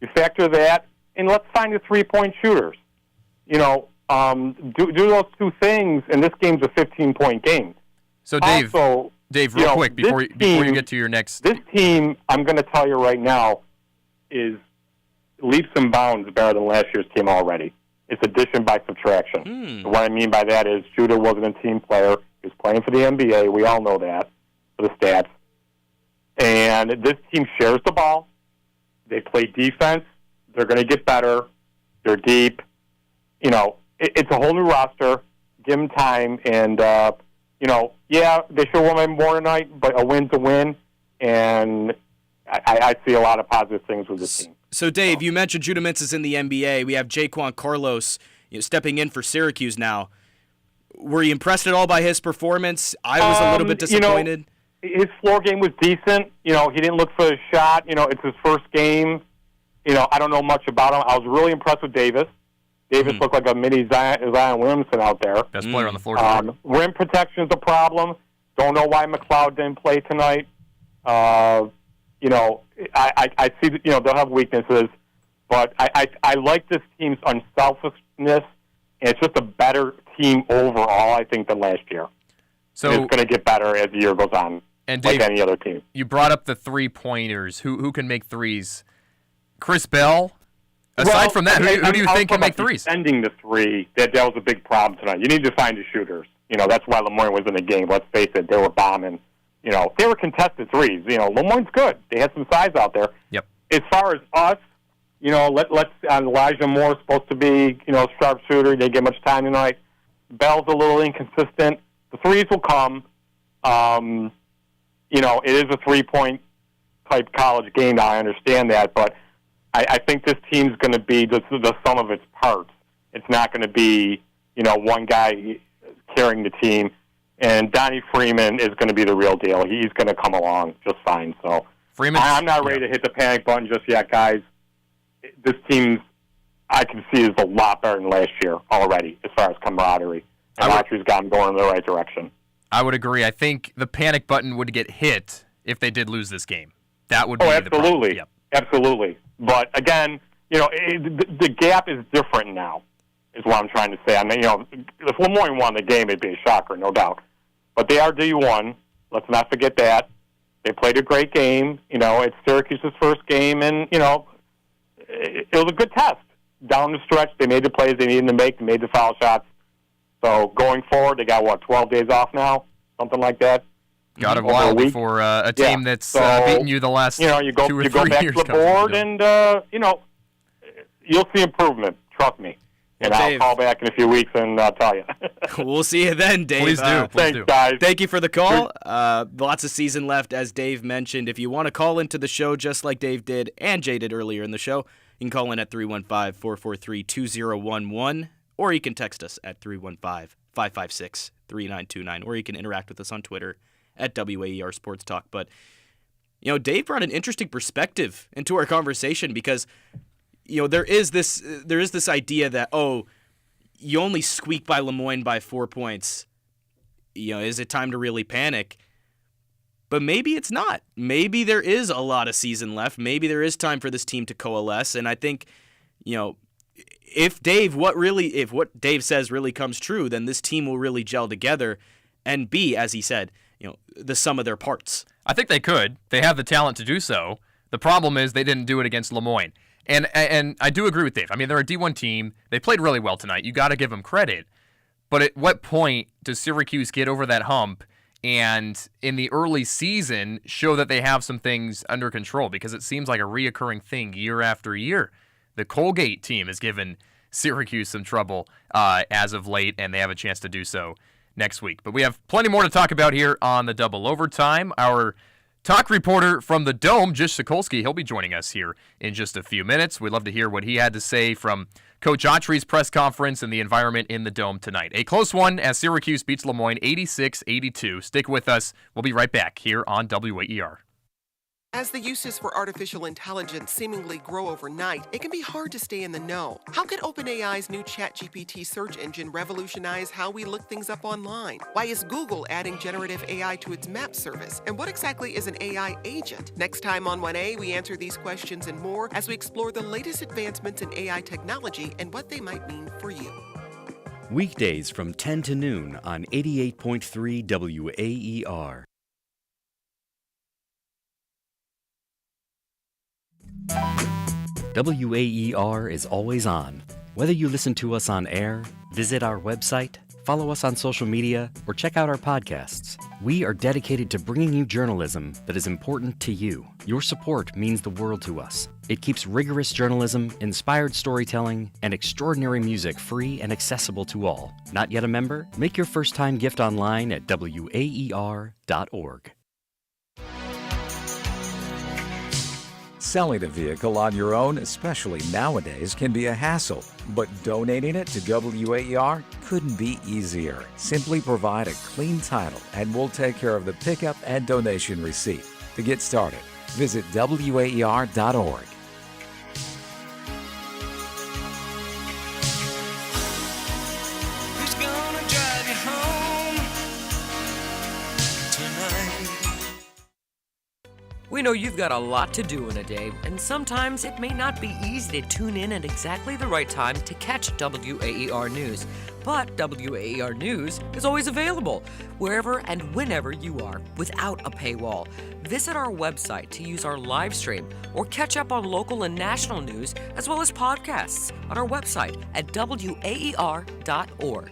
You factor that, and let's find the three-point shooters. Do those two things, and this game's a 15-point game. So, Dave, real quick, before you get to your next... This team, I'm going to tell you right now, is leaps and bounds better than last year's team already. It's addition by subtraction. So what I mean by that is Judah wasn't a team player. He was playing for the NBA. We all know that, for the stats. And this team shares the ball. They play defense. They're going to get better. They're deep. It's a whole new roster. Give them time. And, they should have won more tonight, but a win's a win. And I see a lot of positive things with this team. So, Dave, you mentioned Judah Mintz is in the NBA. We have Jaquan Carlos stepping in for Syracuse now. Were you impressed at all by his performance? I was a little bit disappointed. His floor game was decent. He didn't look for a shot. It's his first game. I don't know much about him. I was really impressed with Davis. Davis looked like a mini Zion Williamson out there. Best player on the floor. Rim protection is a problem. Don't know why McLeod didn't play tonight. I see that, they'll have weaknesses, but I like this team's unselfishness, and it's just a better team overall, I think, than last year. So and it's going to get better as the year goes on, and Dave, like any other team. You brought up the three-pointers. Who can make threes? Chris Bell? Aside from that, who do you think can make threes? Sending the three, that was a big problem tonight. You need to find the shooters. That's why Lemoyne was in the game. Let's face it, they were bombing. They were contested threes. Lemoyne's good. They had some size out there. Yep. As far as us, let's Elijah Moore's supposed to be, a sharp shooter. He didn't get much time tonight. Bell's a little inconsistent. The threes will come. It is a three-point type college game now. I understand that, but I think this team's going to be the sum of its parts. It's not going to be, one guy carrying the team. And Donnie Freeman is going to be the real deal. He's going to come along just fine. So I'm not ready to hit the panic button just yet, guys. This team, I can see, is a lot better than last year already as far as camaraderie. And Autry's got them going in the right direction. I would agree. I think the panic button would get hit if they did lose this game. That would be the problem. Absolutely. Yep. Absolutely. But, again, the gap is different now, is what I'm trying to say. I mean, if Lemoyne won the game, it'd be a shocker, no doubt. But they are D1. Let's not forget that. They played a great game. It's Syracuse's first game, and, it was a good test. Down the stretch, they made the plays they needed to make. They made the foul shots. So going forward, they got, 12 days off now? Something like that? Got a Over while a week. before a team that's beaten you the last you go 2 or 3 back years to the comes into board, the and you'll see improvement. Trust me. And Well, I'll Dave, call back in a few weeks and I'll tell you. we'll see you then, Dave. Please do. Thanks, guys. Thank you for the call. Lots of season left, as Dave mentioned. If you want to call into the show just like Dave did and Jay did earlier in the show, you can call in at 315-443-2011, or you can text us at 315-556-3929, or you can interact with us on Twitter at WAER Sports Talk. But, Dave brought an interesting perspective into our conversation because, there is this idea that, you only squeak by Lemoyne by 4 points. Is it time to really panic? But maybe it's not. Maybe there is a lot of season left. Maybe there is time for this team to coalesce. And I think, if what Dave says really comes true, then this team will really gel together and be, as he said, the sum of their parts. I think they could. They have the talent to do so. The problem is they didn't do it against Lemoyne. And I do agree with Dave. I mean, they're a D1 team. They played really well tonight. You got to give them credit. But at what point does Syracuse get over that hump and in the early season show that they have some things under control? Because it seems like a reoccurring thing year after year. The Colgate team has given Syracuse some trouble as of late, and they have a chance to do so next week. But we have plenty more to talk about here on the Double Overtime. Our talk reporter from the Dome, Jish Sokolsky, he'll be joining us here in just a few minutes. We'd love to hear what he had to say from Coach Autry's press conference and the environment in the Dome tonight. A close one as Syracuse beats Lemoyne 86-82. Stick with us. We'll be right back here on WAER. As the uses for artificial intelligence seemingly grow overnight, it can be hard to stay in the know. How could OpenAI's new ChatGPT search engine revolutionize how we look things up online? Why is Google adding generative AI to its map service? And what exactly is an AI agent? Next time on 1A, we answer these questions and more as we explore the latest advancements in AI technology and what they might mean for you. Weekdays from 10 to noon on 88.3 WAER. WAER is always on. Whether you listen to us on air, visit our website, follow us on social media, or check out our podcasts, we are dedicated to bringing you journalism that is important to you. Your support means the world to us. It keeps rigorous journalism, inspired storytelling, and extraordinary music free and accessible to all. Not yet a member? Make your first-time gift online at WAER.org. Selling a vehicle on your own, especially nowadays, can be a hassle, but donating it to WAER couldn't be easier. Simply provide a clean title and we'll take care of the pickup and donation receipt. To get started, visit WAER.org. Who's gonna drive you home tonight? We know you've got a lot to do in a day, and sometimes it may not be easy to tune in at exactly the right time to catch WAER News. But WAER News is always available, wherever and whenever you are, without a paywall. Visit our website to use our live stream or catch up on local and national news, as well as podcasts on our website at WAER.org.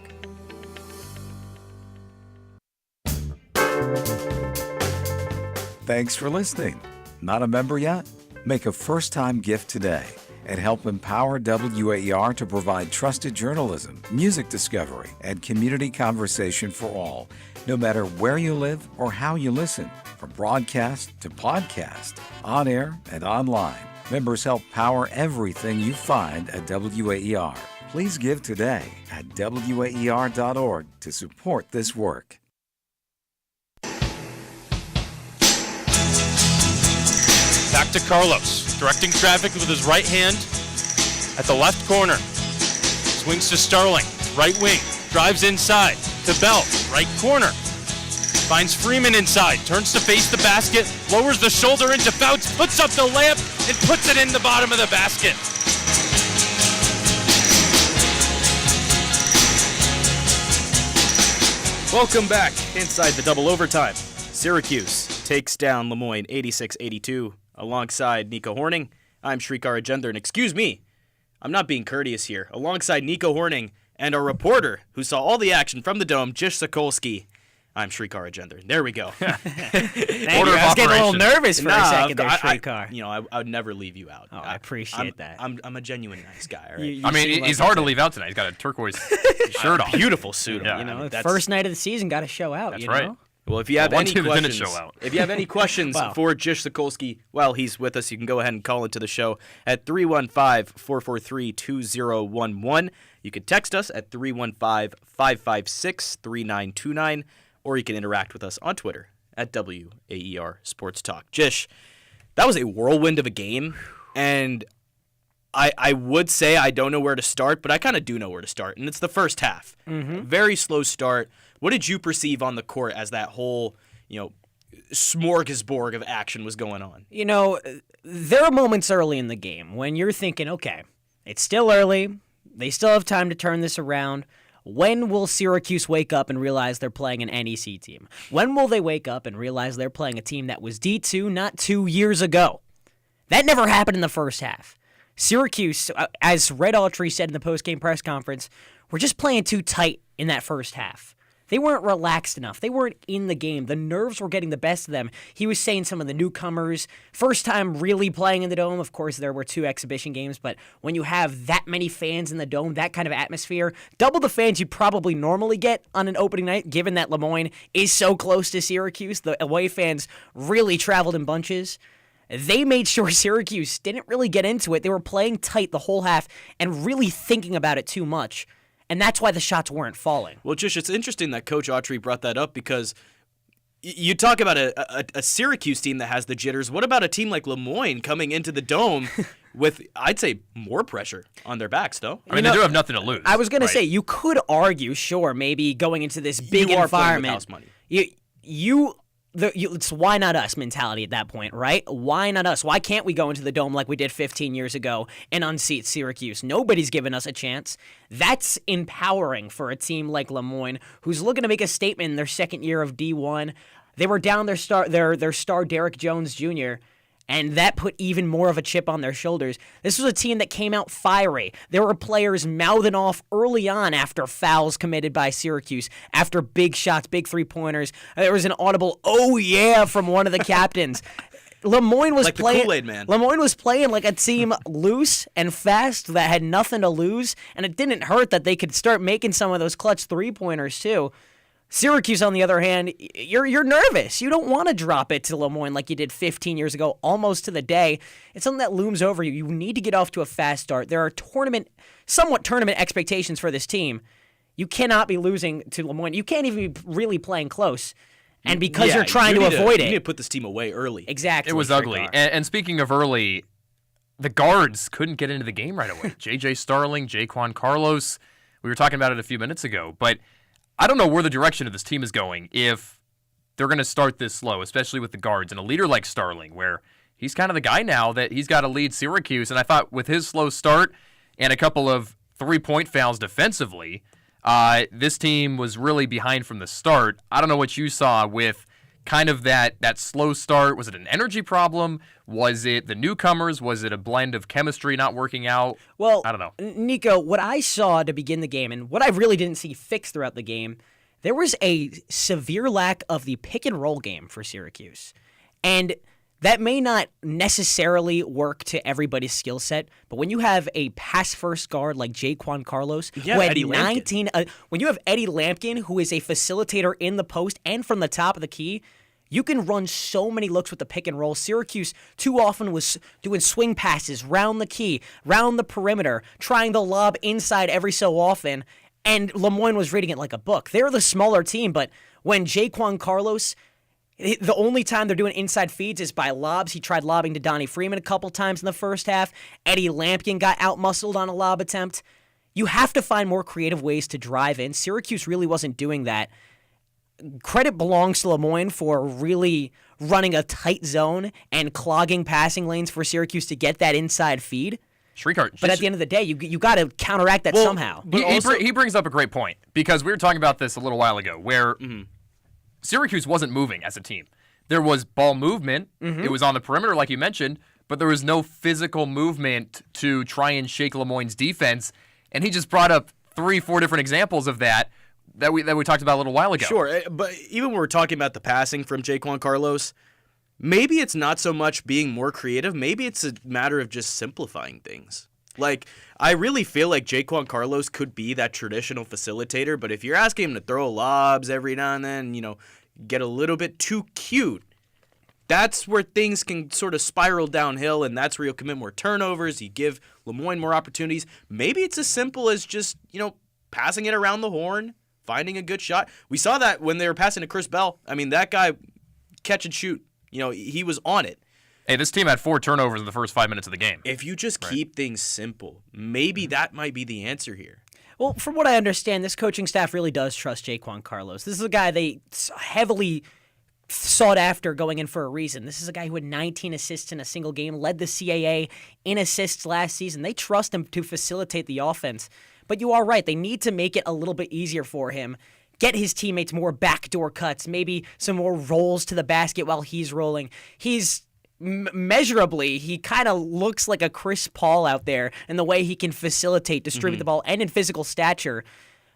Thanks for listening. Not a member yet? Make a first-time gift today and help empower WAER to provide trusted journalism, music discovery, and community conversation for all, no matter where you live or how you listen, from broadcast to podcast, on air and online. Members help power everything you find at WAER. Please give today at WAER.org to support this work. Back to Carlos, directing traffic with his right hand at the left corner. Swings to Starling, right wing, drives inside to Bell, right corner. Finds Freeman inside, turns to face the basket, lowers the shoulder into Fouts, puts up the layup, and puts it in the bottom of the basket. Welcome back inside the double overtime. Syracuse takes down Lemoyne 86-82. Alongside Nico Horning, I'm Shrikar Ajender, and excuse me, I'm not being courteous here. Alongside Nico Horning and our reporter who saw all the action from the Dome, Jish Sokolsky. I'm Shrikar Agender. There we go. Thank you. I was getting a little nervous for a second there, Shrikar. I would never leave you out. Oh, I appreciate that. I'm a genuine nice guy, all right? I mean, he's hard to leave out tonight. He's got a turquoise shirt on. Beautiful suit. Yeah. You know, first night of the season, got to show out. That's you right. know? Well, if you have any questions, if you have any questions for Jish Sokolsky while he's with us, you can go ahead and call into the show at 315-443-2011. You can text us at 315-556-3929, or you can interact with us on Twitter at WAER Sports Talk. Jish, that was a whirlwind of a game, and I would say I don't know where to start, but I kind of do know where to start, and it's the first half. Very slow start. What did you perceive on the court as that whole, smorgasbord of action was going on? You know, there are moments early in the game when you're thinking, okay, it's still early. They still have time to turn this around. When will Syracuse wake up and realize they're playing an NEC team? When will they wake up and realize they're playing a team that was D2 not 2 years ago? That never happened in the first half. Syracuse, as Red Autry said in the post-game press conference, were just playing too tight in that first half. They weren't relaxed enough. They weren't in the game. The nerves were getting the best of them. He was saying some of the newcomers, first time really playing in the Dome. Of course, there were 2 exhibition games, but when you have that many fans in the Dome, that kind of atmosphere, double the fans you probably normally get on an opening night, given that Moyne is so close to Syracuse. The away fans really traveled in bunches. They made sure Syracuse didn't really get into it. They were playing tight the whole half and really thinking about it too much. And that's why the shots weren't falling. Well, Jish, it's interesting that Coach Autry brought that up because you talk about a Syracuse team that has the jitters. What about a team like Moyne coming into the Dome with, I'd say, more pressure on their backs, though? I mean, they do have nothing to lose. I was going to say, you could argue, sure, maybe going into this big you environment. Are playing with house money. It's why not us mentality at that point, right? Why not us? Why can't we go into the Dome like we did 15 years ago and unseat Syracuse? Nobody's given us a chance. That's empowering for a team like Moyne, who's looking to make a statement in their second year of D1. They were down their star Derek Jones Jr., and that put even more of a chip on their shoulders. This was a team that came out fiery. There were players mouthing off early on after fouls committed by Syracuse, after big shots, big three-pointers. There was an audible, oh yeah, from one of the captains. Moyne was like playing. The Kool-Aid Man. Moyne was playing like a team loose and fast that had nothing to lose, and it didn't hurt that they could start making some of those clutch three-pointers too. Syracuse, on the other hand, you're nervous. You don't want to drop it to Moyne like you did 15 years ago, almost to the day. It's something that looms over you. You need to get off to a fast start. There are somewhat tournament expectations for this team. You cannot be losing to Moyne. You can't even be really playing close. And because you're trying to avoid it. You need to put this team away early. Exactly. It was ugly. And speaking of early, the guards couldn't get into the game right away. J.J. Starling, Jaquan Carlos, we were talking about it a few minutes ago, but I don't know where the direction of this team is going if they're going to start this slow, especially with the guards. And a leader like Starling, where he's kind of the guy now that he's got to lead Syracuse. And I thought with his slow start and a couple of three-point fouls defensively, this team was really behind from the start. I don't know what you saw with kind of that slow start. Was it an energy problem? Was it the newcomers? Was it a blend of chemistry not working out? Well, I don't know. Nico, what I saw to begin the game, and what I really didn't see fixed throughout the game, there was a severe lack of the pick and roll game for Syracuse. And that may not necessarily work to everybody's skill set, but when you have a pass-first guard like Jaquan Carlos, who had Eddie Lampkin. When you have Eddie Lampkin, who is a facilitator in the post and from the top of the key, you can run so many looks with the pick and roll. Syracuse too often was doing swing passes round the key, round the perimeter, trying to lob inside every so often, and Moyne was reading it like a book. They're the smaller team, but when Jaquan Carlos, the only time they're doing inside feeds is by lobs. He tried lobbing to Donnie Freeman a couple times in the first half. Eddie Lampkin got out-muscled on a lob attempt. You have to find more creative ways to drive in. Syracuse really wasn't doing that. Credit belongs to Moyne for really running a tight zone and clogging passing lanes for Syracuse to get that inside feed. Shrikar, but at the end of the day, you got to counteract that somehow. He brings up a great point because we were talking about this a little while ago where Syracuse wasn't moving as a team. There was ball movement. It was on the perimeter, like you mentioned, but there was no physical movement to try and shake Lemoyne's defense. And he just brought up 3-4 different examples of that we talked about a little while ago. Sure, but even when we're talking about the passing from Jaquan Carlos, maybe it's not so much being more creative. Maybe it's a matter of just simplifying things. Like, I really feel like Jaquan Carlos could be that traditional facilitator, but if you're asking him to throw lobs every now and then, get a little bit too cute, that's where things can sort of spiral downhill, and that's where you'll commit more turnovers. You give Lemoyne more opportunities. Maybe it's as simple as just, passing it around the horn, finding a good shot. We saw that when they were passing to Chris Bell. I mean, that guy, catch and shoot, he was on it. Hey, this team had 4 turnovers in the first 5 minutes of the game. If you just keep things simple, maybe that might be the answer here. Well, from what I understand, this coaching staff really does trust Jaquan Carlos. This is a guy they heavily sought after going in for a reason. This is a guy who had 19 assists in a single game, led the CAA in assists last season. They trust him to facilitate the offense. But you are right. They need to make it a little bit easier for him. Get his teammates more backdoor cuts, maybe some more rolls to the basket while he's rolling. He's measurably, he kind of looks like a Chris Paul out there in the way he can facilitate, distribute the ball, and in physical stature.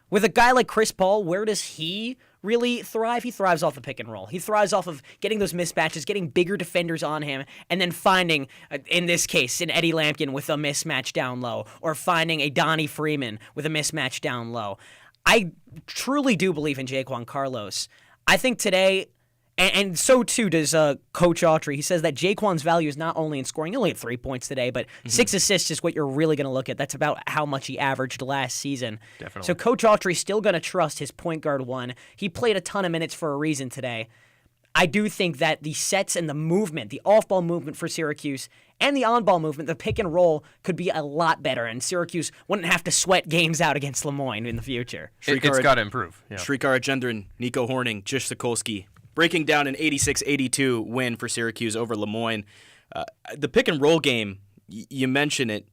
With a guy like Chris Paul, where does he really thrive? He thrives off the pick and roll. He thrives off of getting those mismatches, getting bigger defenders on him, and then finding, in this case, an Eddie Lampkin with a mismatch down low, or finding a Donnie Freeman with a mismatch down low. I truly do believe in Jaquan Carlos. I think today, and so too does Coach Autry. He says that Jaquan's value is not only in scoring. He only had 3 points today, but 6 assists is what you're really going to look at. That's about how much he averaged last season. Definitely. So Coach Autry's still going to trust his point guard one. He played a ton of minutes for a reason today. I do think that the sets and the movement, the off-ball movement for Syracuse and the on-ball movement, the pick and roll, could be a lot better, and Syracuse wouldn't have to sweat games out against Lemoyne in the future. It's got to improve. Yeah. Shrikar Ajendran, Nico Horning, Jish Sokolsky, breaking down an 86-82 win for Syracuse over Lemoyne. The pick and roll game, you mentioned it.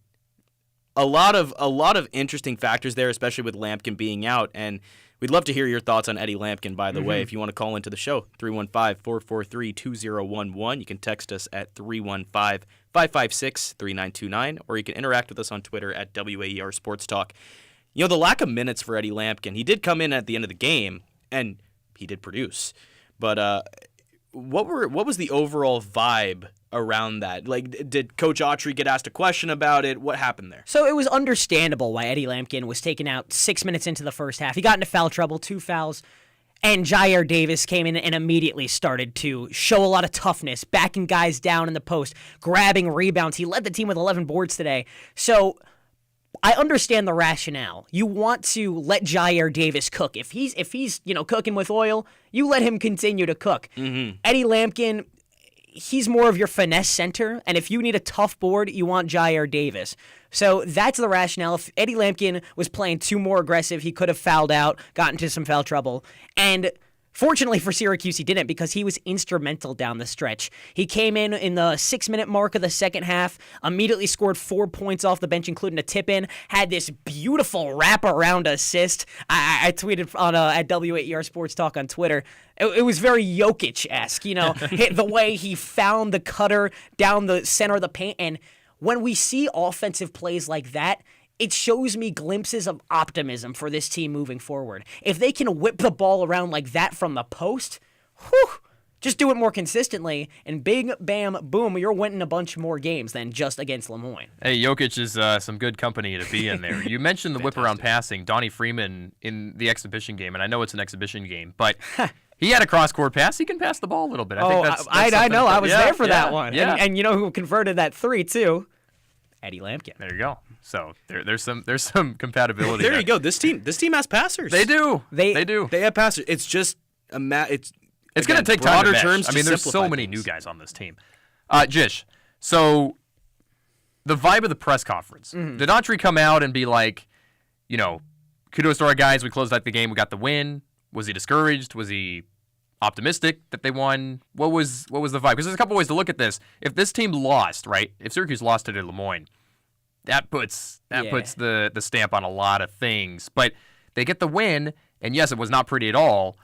A lot of interesting factors there, especially with Lampkin being out, and we'd love to hear your thoughts on Eddie Lampkin, by the way. If you want to call into the show, 315-443-2011. You can text us at 315-556-3929, or you can interact with us on Twitter at WAER Sports Talk. The lack of minutes for Eddie Lampkin, he did come in at the end of the game, and he did produce. But what was the overall vibe around that? Like, did Coach Autry get asked a question about it? What happened there? So it was understandable why Eddie Lampkin was taken out 6 minutes into the first half. He got into foul trouble, 2 fouls, and Jair Davis came in and immediately started to show a lot of toughness, backing guys down in the post, grabbing rebounds. He led the team with 11 boards today. So I understand the rationale. You want to let Jair Davis cook. If he's cooking with oil, you let him continue to cook. Eddie Lampkin, he's more of your finesse center, and if you need a tough board, you want Jair Davis. So that's the rationale. If Eddie Lampkin was playing too more aggressive, he could have fouled out, got into some foul trouble, and fortunately for Syracuse, he didn't, because he was instrumental down the stretch. He came in the 6-minute mark of the second half, immediately scored 4 points off the bench, including a tip-in, had this beautiful wraparound assist. I tweeted on at WAER Sports Talk on Twitter. It was very Jokic-esque, the way he found the cutter down the center of the paint. And when we see offensive plays like that, it shows me glimpses of optimism for this team moving forward. If they can whip the ball around like that from the post, just do it more consistently, and big, bam, boom, you're winning a bunch more games than just against Lemoyne. Hey, Jokic is some good company to be in there. You mentioned the whip-around passing. Donnie Freeman in the exhibition game, and I know it's an exhibition game, but he had a cross-court pass. He can pass the ball a little bit. I think that's I know. I was there for that one. Yeah. And you know who converted that 3, too? Eddie Lampkin. There you go. So there's some compatibility. There you go. This team has passers. They do. They do. They have passers. It's just it's going to take time to mesh. I mean, there's so many new guys on this team. Jish, so the vibe of the press conference. Did Autry come out and be like, kudos to our guys, we closed out the game, we got the win? Was he discouraged? Was he optimistic that they won? What was the vibe? Because there's a couple ways to look at this. If this team lost, right? If Syracuse lost to Lemoyne, that puts the stamp on a lot of things. But they get the win, and yes, it was not pretty at all.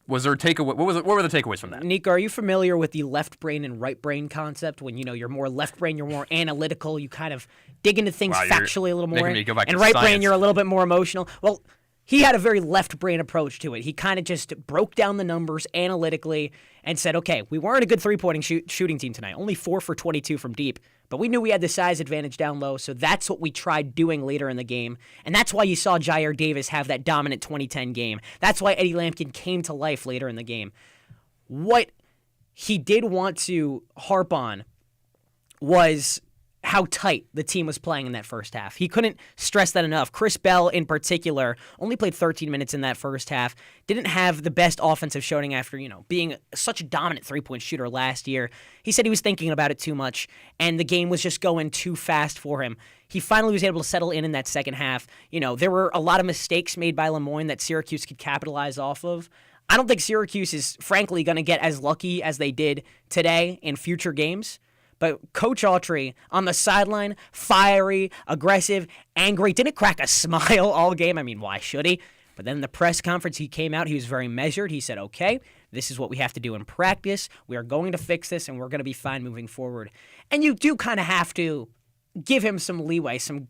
Was there a takeaway? What were the takeaways from that? Nico, are you familiar with the left brain and right brain concept? When you're more left brain, you're more analytical. You kind of dig into things factually a little more. And right brain, you're a little bit more emotional. Well, he had a very left brain approach to it. He kind of just broke down the numbers analytically and said, okay, we weren't a good three-pointing shooting team tonight. Only 4 for 22 from deep. But we knew we had the size advantage down low, so that's what we tried doing later in the game. And that's why you saw Jair Davis have that dominant 2010 game. That's why Eddie Lampkin came to life later in the game. What he did want to harp on was how tight the team was playing in that first half. He couldn't stress that enough. Chris Bell, in particular, only played 13 minutes in that first half. Didn't have the best offensive showing after, being such a dominant three-point shooter last year. He said he was thinking about it too much, and the game was just going too fast for him. He finally was able to settle in that second half. There were a lot of mistakes made by Lemoyne that Syracuse could capitalize off of. I don't think Syracuse is, frankly, going to get as lucky as they did today in future games. But Coach Autry on the sideline, fiery, aggressive, angry, didn't crack a smile all game. I mean, why should he? But then in the press conference, he came out, he was very measured. He said, okay, this is what we have to do in practice. We are going to fix this, and we're going to be fine moving forward. And you do kind of have to give him some leeway, some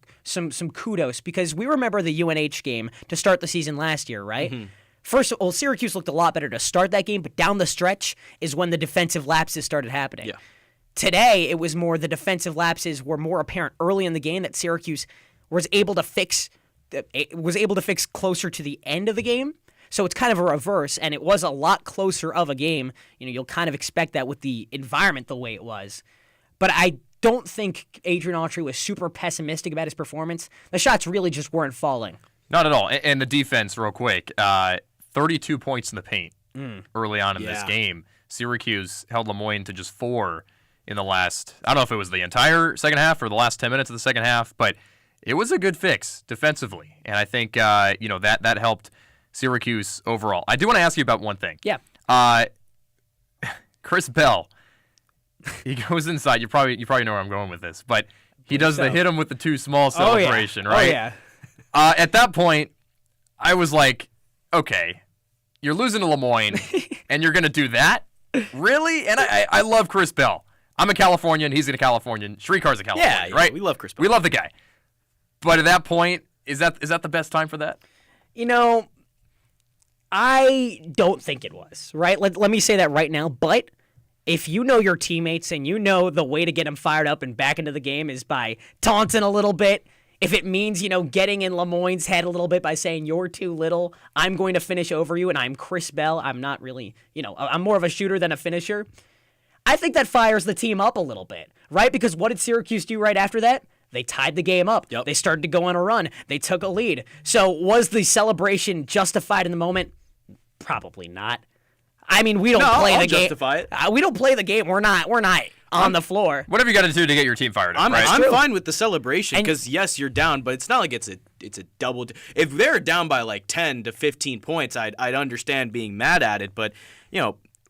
kudos, because we remember the UNH game to start the season last year, right? Mm-hmm. First of all, Syracuse looked a lot better to start that game, but down the stretch is when the defensive lapses started happening. Yeah. Today, it was more the defensive lapses were more apparent early in the game that Syracuse was able to fix closer to the end of the game. So it's kind of a reverse, and it was a lot closer of a game. You'll kind of expect that with the environment the way it was. But I don't think Adrian Autry was super pessimistic about his performance. The shots really just weren't falling. Not at all. And the defense, real quick, 32 points in the paint early on in this game. Syracuse held Lemoyne to just 4 in the last, I don't know if it was the entire second half or the last 10 minutes of the second half, but it was a good fix defensively. And I think, that helped Syracuse overall. I do want to ask you about one thing. Yeah. Chris Bell, he goes inside. You probably know where I'm going with this, but he does the hit him with the too small celebration, right? Oh, yeah. At that point, I was like, okay, you're losing to Lemoyne, and you're going to do that? Really? And I love Chris Bell. I'm a Californian. He's a Californian. Shrikar's a Californian, right? We love Chris Bell. We love the guy. But at that point, is that the best time for that? I don't think it was, right? Let me say that right now. But if you know your teammates and you know the way to get them fired up and back into the game is by taunting a little bit, if it means, getting in Lemoyne's head a little bit by saying, you're too little, I'm going to finish over you, and I'm Chris Bell, I'm not really, I'm more of a shooter than a finisher, I think that fires the team up a little bit, right? Because what did Syracuse do right after that? They tied the game up. Yep. They started to go on a run. They took a lead. So was the celebration justified in the moment? Probably not. I mean, we don't play the game. Justify it. We don't play the game. We're not on the floor. Whatever you got to do to get your team fired up, right? I'm fine with the celebration because, yes, you're down, but it's not like it's a double. If they're down by like 10 to 15 points, I'd understand being mad at it, but,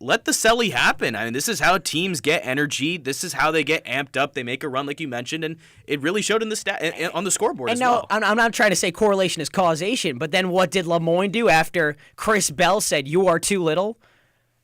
let the celly happen. I mean, this is how teams get energy. This is how they get amped up. They make a run, like you mentioned, and it really showed in the on the scoreboard as well. I'm not trying to say correlation is causation, but then what did Lemoyne do after Chris Bell said, you are too little?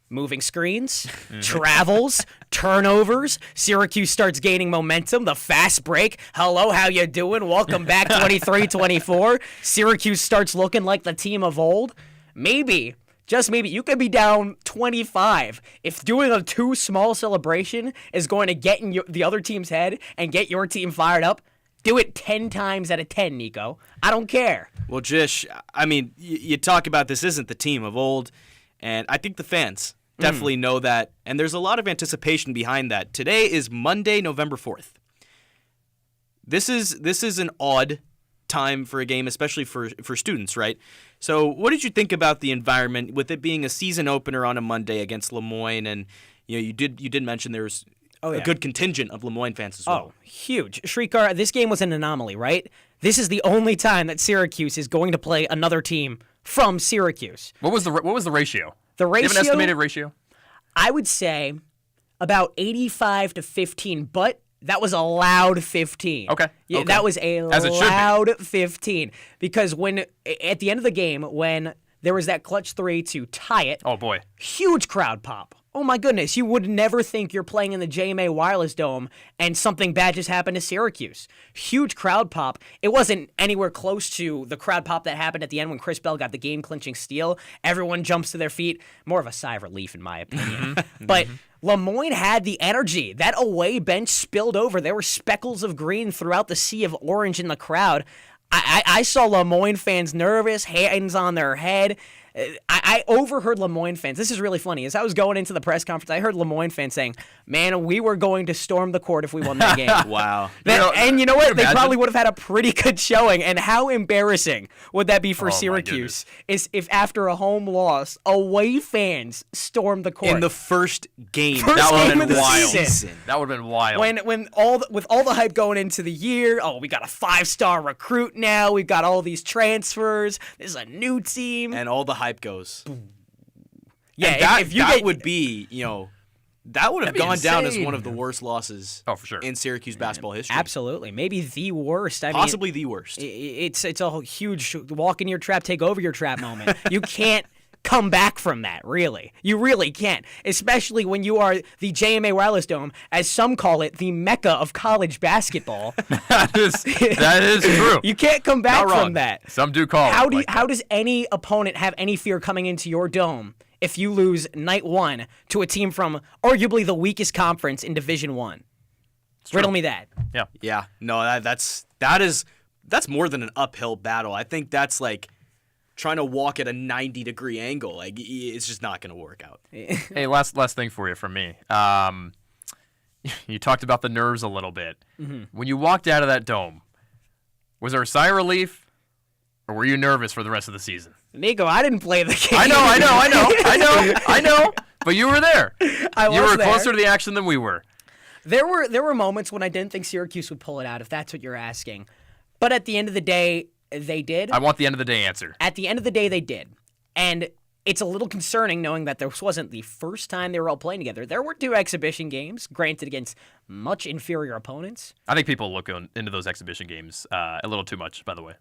Moving screens, travels, turnovers. Syracuse starts gaining momentum. The fast break. Hello, how you doing? Welcome back, 23-24. Syracuse starts looking like the team of old. Maybe. Just maybe, you could be down 25. If doing a too small celebration is going to get in the other team's head and get your team fired up, do it 10 times out of 10, Nico. I don't care. Well, Jish, I mean, you talk about this isn't the team of old, and I think the fans definitely know that, and there's a lot of anticipation behind that. Today is Monday, November 4th. This is an odd time for a game, especially for students, right? So what did you think about the environment with it being a season opener on a Monday against Lemoyne? And you did mention there's a good contingent of Lemoyne fans as well. Oh, huge. Shrikar, this game was an anomaly, right? This is the only time that Syracuse is going to play another team from Syracuse. What was the ratio? The ratio? Do you have an estimated ratio? I would say about 85 to 15, but that was a loud 15. Okay. Yeah, okay. That was a loud 15. Because at the end of the game, when There was that clutch three to tie it. Oh, boy. Huge crowd pop. Oh, my goodness. You would never think you're playing in the JMA Wireless Dome and something bad just happened to Syracuse. Huge crowd pop. It wasn't anywhere close to the crowd pop that happened at the end when Chris Bell got the game-clinching steal. Everyone jumps to their feet. More of a sigh of relief, in my opinion. But Lemoyne had the energy. That away bench spilled over. There were speckles of green throughout the sea of orange in the crowd. I saw Lemoyne fans nervous, hands on their head. I overheard Lemoyne fans. This is really funny. As I was going into the press conference, I heard Lemoyne fans saying, "Man, we were going to storm the court if we won that game." Wow. And you know what? They probably would have had a pretty good showing. And how embarrassing would that be for Syracuse? Is if after a home loss, away fans stormed the court in the first game. That would have been wild. season. That would have been wild. With all the hype going into the year, we got a 5-star recruit now. We've got all these transfers. This is a new team, and all the hype goes. Yeah, and that would be, that would have gone down as one of the worst losses. Oh, for sure. In Syracuse basketball history. Absolutely, maybe the worst. Possibly the worst. It's a huge walk in your trap, take over your trap moment. You can't come back from that, really. You really can't, especially when you are the JMA Wireless Dome, as some call it, the mecca of college basketball. That is true. You can't come back from that. Some do call it. How does any opponent have any fear coming into your dome if you lose night one to a team from arguably the weakest conference in Division I? Riddle me that. Yeah. Yeah. No, that's more than an uphill battle. I think that's like trying to walk at a 90-degree angle. Like, it's just not going to work out. Hey, last thing for you from me. You talked about the nerves a little bit. Mm-hmm. When you walked out of that dome, was there a sigh of relief, or were you nervous for the rest of the season? Nico, I didn't play the game. I know. But you were there. You were there. closer to the action than we were. There were moments when I didn't think Syracuse would pull it out, if that's what you're asking. But at the end of the day, they did. I want the end of the day answer. At the end of the day, they did. And it's a little concerning knowing that this wasn't the first time they were all playing together. There were 2 exhibition games, granted against much inferior opponents. I think people look into those exhibition games a little too much, by the way.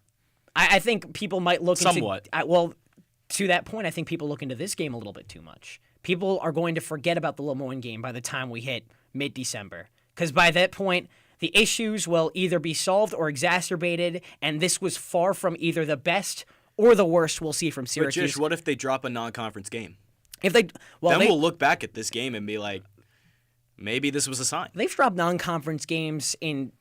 I think people might look somewhat. To that point, I think people look into this game a little bit too much. People are going to forget about the Lemoyne game by the time we hit mid-December. Because by that point, the issues will either be solved or exacerbated, and this was far from either the best or the worst we'll see from Syracuse. But Jish, what if they drop a non-conference game? Then we'll look back at this game and be like, maybe this was a sign. They've dropped non-conference games in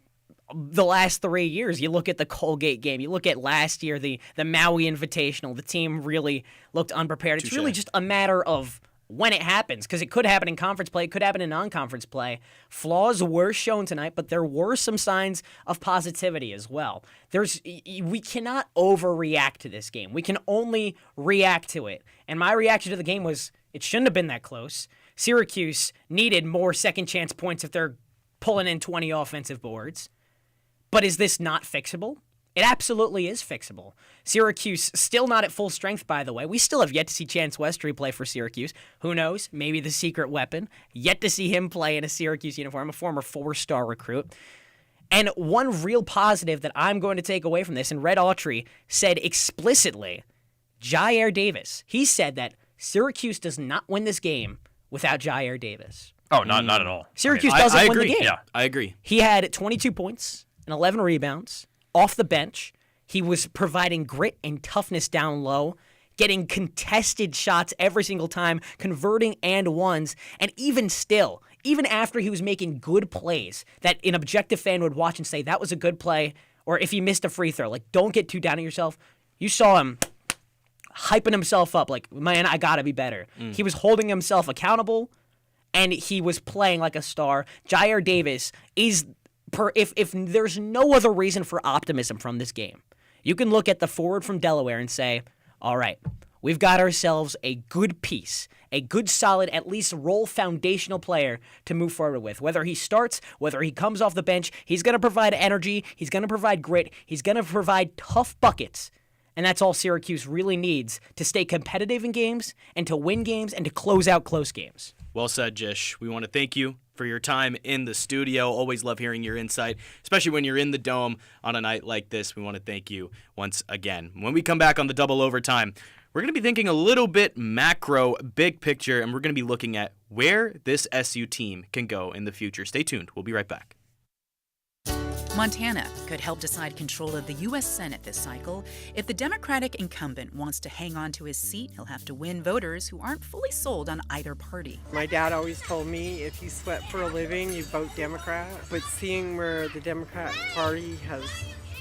the last 3 years. You look at the Colgate game. You look at last year, the Maui Invitational. The team really looked unprepared. It's really just a matter of when it happens, because it could happen in conference play, it could happen in non-conference play. Flaws were shown tonight, but there were some signs of positivity as well. We cannot overreact to this game. We can only react to it. And my reaction to the game was, it shouldn't have been that close. Syracuse needed more second chance points if they're pulling in 20 offensive boards. But is this not fixable? It absolutely is fixable. Syracuse still not at full strength, by the way. We still have yet to see Chance Westry play for Syracuse. Who knows? Maybe the secret weapon. Yet to see him play in a Syracuse uniform, a former 4-star recruit. And one real positive that I'm going to take away from this, and Red Autry said explicitly, Jair Davis. He said that Syracuse does not win this game without Jair Davis. Oh, not at all. Syracuse doesn't win the game. Yeah, I agree. He had 22 points and 11 rebounds. Off the bench, he was providing grit and toughness down low, getting contested shots every single time, converting and ones, and even still, even after he was making good plays that an objective fan would watch and say, that was a good play, or if he missed a free throw, like, don't get too down on yourself. You saw him hyping himself up, like, man, I gotta be better. He was holding himself accountable, and he was playing like a star. Jair Davis is... If there's no other reason for optimism from this game, you can look at the forward from Delaware and say, all right, we've got ourselves a good piece, a good, solid, at least role foundational player to move forward with. Whether he starts, whether he comes off the bench, he's going to provide energy, he's going to provide grit, he's going to provide tough buckets. And that's all Syracuse really needs to stay competitive in games and to win games and to close out close games. Well said, Jish. We want to thank you for your time in the studio. Always love hearing your insight, especially when you're in the Dome on a night like this. We want to thank you once again. When we come back on the double overtime, we're going to be thinking a little bit macro, big picture, and we're going to be looking at where this SU team can go in the future. Stay tuned. We'll be right back. Montana could help decide control of the U.S. Senate this cycle. If the Democratic incumbent wants to hang on to his seat, he'll have to win voters who aren't fully sold on either party. My dad always told me if you sweat for a living, you vote Democrat. But seeing where the Democrat Party has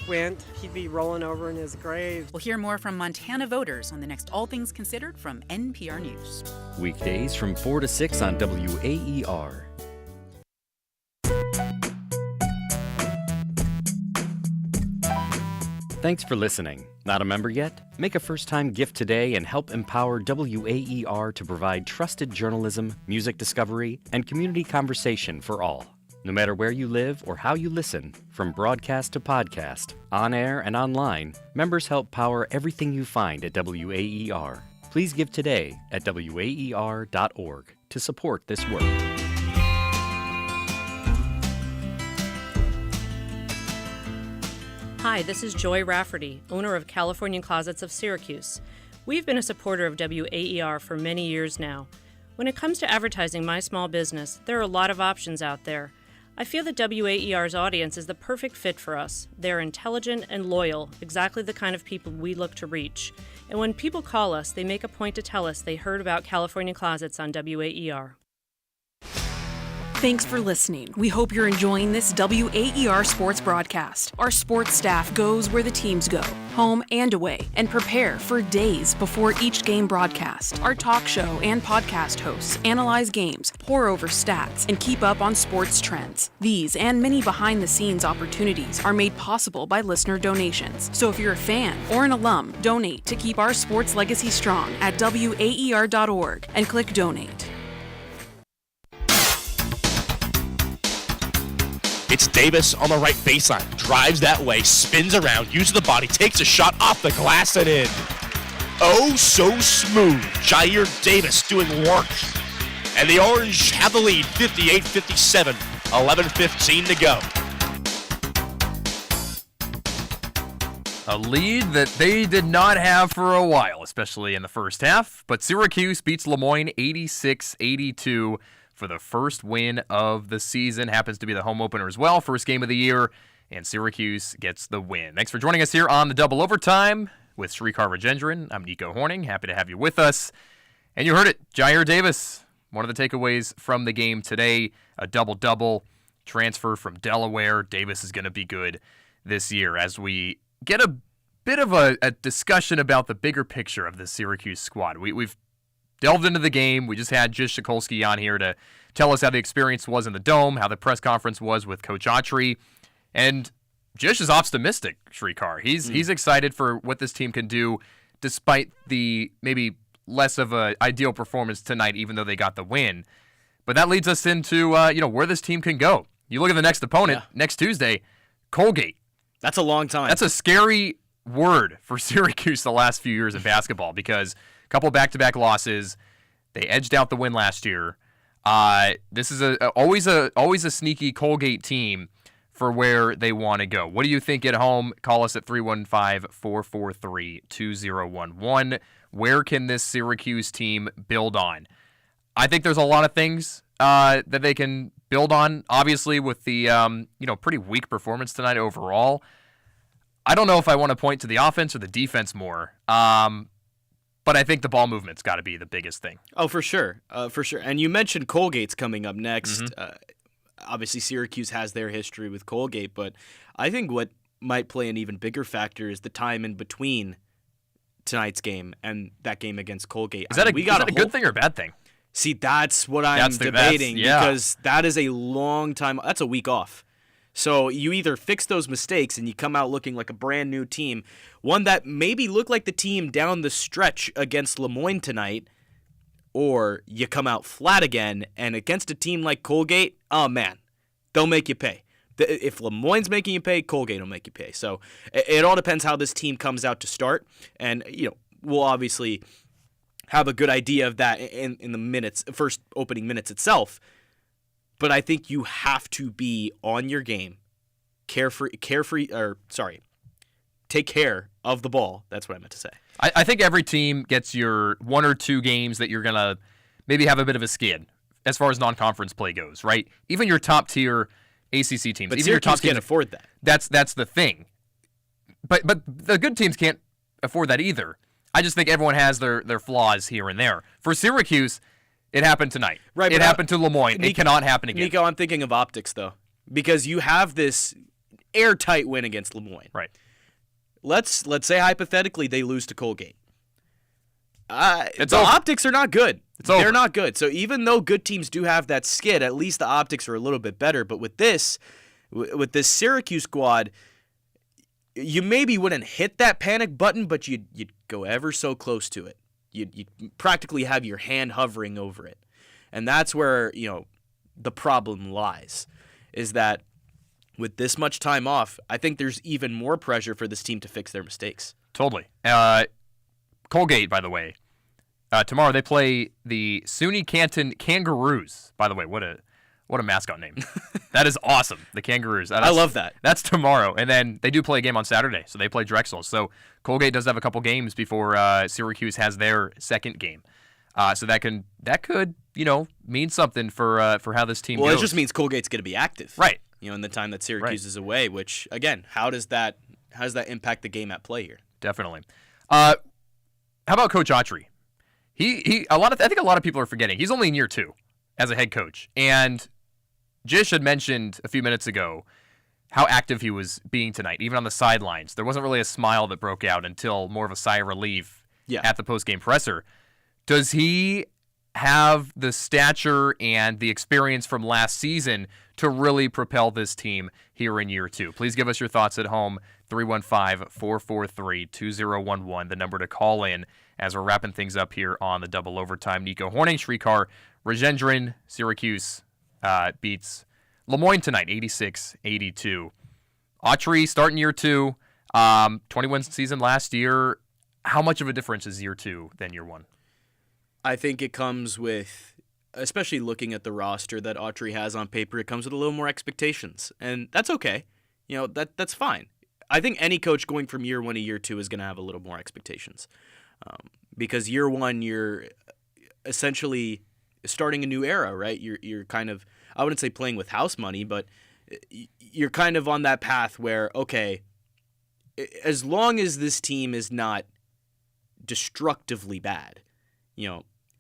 went, he'd be rolling over in his grave. We'll hear more from Montana voters on the next All Things Considered from NPR News. Weekdays from 4 to 6 on WAER. Thanks for listening. Not a member yet? Make a first-time gift today and help empower WAER to provide trusted journalism, music discovery, and community conversation for all. No matter where you live or how you listen, from broadcast to podcast, on air and online, members help power everything you find at WAER. Please give today at waer.org to support this work. Hi, this is Joy Rafferty, owner of California Closets of Syracuse. We've been a supporter of WAER for many years now. When it comes to advertising my small business, there are a lot of options out there. I feel that WAER's audience is the perfect fit for us. They're intelligent and loyal, exactly the kind of people we look to reach. And when people call us, they make a point to tell us they heard about California Closets on WAER. Thanks for listening. We hope you're enjoying this WAER sports broadcast. Our sports staff goes where the teams go, home and away, and prepare for days before each game broadcast. Our talk show and podcast hosts analyze games, pore over stats, and keep up on sports trends. These and many behind-the-scenes opportunities are made possible by listener donations. So if you're a fan or an alum, donate to keep our sports legacy strong at WAER.org and click Donate. It's Davis on the right baseline. Drives that way, spins around, uses the body, takes a shot off the glass and in. Oh, so smooth. Jair Davis doing work. And the Orange have the lead, 58-57, 11:15 to go. A lead that they did not have for a while, especially in the first half. But Syracuse beats Moyne 86-82 for the first win of the season. Happens to be the home opener as well, first game of the year, and Syracuse gets the win. Thanks for joining us here on the Double Overtime with Shrikar Rajendran. I'm Nico Horning. Happy to have you with us. And you heard it, Jair Davis, one of the takeaways from the game today, a double-double transfer from Delaware. Davis is going to be good this year as we get a bit of a discussion about the bigger picture of the Syracuse squad. We've delved into the game. We just had Jish Sokolsky on here to tell us how the experience was in the Dome, how the press conference was with Coach Autry. And Jish is optimistic, Shrikar. He's excited for what this team can do despite the maybe less of an ideal performance tonight, even though they got the win. But that leads us into where this team can go. You look at the next opponent, next Tuesday, Colgate. That's a long time. That's a scary word for Syracuse the last few years in basketball because couple back-to-back losses. They edged out the win last year. This is always a sneaky Colgate team for where they want to go. What do you think at home? Call us at 315-443-2011. Where can this Syracuse team build on? I think there's a lot of things that they can build on. Obviously, with the pretty weak performance tonight overall. I don't know if I want to point to the offense or the defense more. But I think the ball movement's got to be the biggest thing. Oh, for sure. And you mentioned Colgate's coming up next. Mm-hmm. Obviously, Syracuse has their history with Colgate, but I think what might play an even bigger factor is the time in between tonight's game and that game against Colgate. Is that a good thing or a bad thing? See, that's what I'm debating because that is a long time. That's a week off. So you either fix those mistakes and you come out looking like a brand new team, one that maybe looked like the team down the stretch against Moyne tonight, or you come out flat again and against a team like Colgate, oh man, they'll make you pay. If Moyne's making you pay, Colgate will make you pay. So it all depends how this team comes out to start, and we'll obviously have a good idea of that in the first opening minutes itself. But I think you take take care of the ball. That's what I meant to say. I think every team gets your 1 or 2 games that you're going to maybe have a bit of a skid as far as non-conference play goes, right? Even your top-tier ACC teams. But even Syracuse your top can't afford that. That's the thing. But the good teams can't afford that either. I just think everyone has their flaws here and there. For Syracuse, it happened tonight. Right, it but happened to Moyne. It cannot happen again. Nico, I'm thinking of optics, though, because you have this airtight win against Moyne. Right. Let's say hypothetically they lose to Colgate. It's the over. optics are not good. It's over. They're not good. So even though good teams do have that skid, at least the optics are a little bit better. But with this Syracuse squad, you maybe wouldn't hit that panic button, but you'd go ever so close to it. You'd practically have your hand hovering over it. And that's where, the problem lies, is that with this much time off, I think there's even more pressure for this team to fix their mistakes. Totally. Colgate, by the way, tomorrow they play the SUNY Canton Kangaroos. By the way, what a mascot name. That is awesome. The Kangaroos. I love that. That's tomorrow. And then they do play a game on Saturday, so they play Drexel. So Colgate does have a couple games before Syracuse has their second game. So that could mean something for how this team goes. Well, it just means Colgate's going to be active. Right. In the time that Syracuse is away, which, again, how does that impact the game at play here? Definitely. How about Coach Autry? I think a lot of people are forgetting he's only in year 2 as a head coach, and Jish had mentioned a few minutes ago how active he was being tonight, even on the sidelines. There wasn't really a smile that broke out until more of a sigh of relief at the post-game presser. Does he have the stature and the experience from last season to really propel this team here in year 2? Please give us your thoughts at home. 315-443-2011, the number to call in as we're wrapping things up here on the double overtime. Nico Horning, Shrikar Rajendran, Syracuse beats Moyne tonight, 86-82. Autry starting year 2, 21 season last year. How much of a difference is year 2 than year 1? I think it comes with, especially looking at the roster that Autry has on paper, it comes with a little more expectations, and that's okay. That's fine. I think any coach going from year 1 to year 2 is going to have a little more expectations, because year 1 you're essentially starting a new era, right? You're kind of, I wouldn't say playing with house money, but you're kind of on that path where, okay, as long as this team is not destructively bad,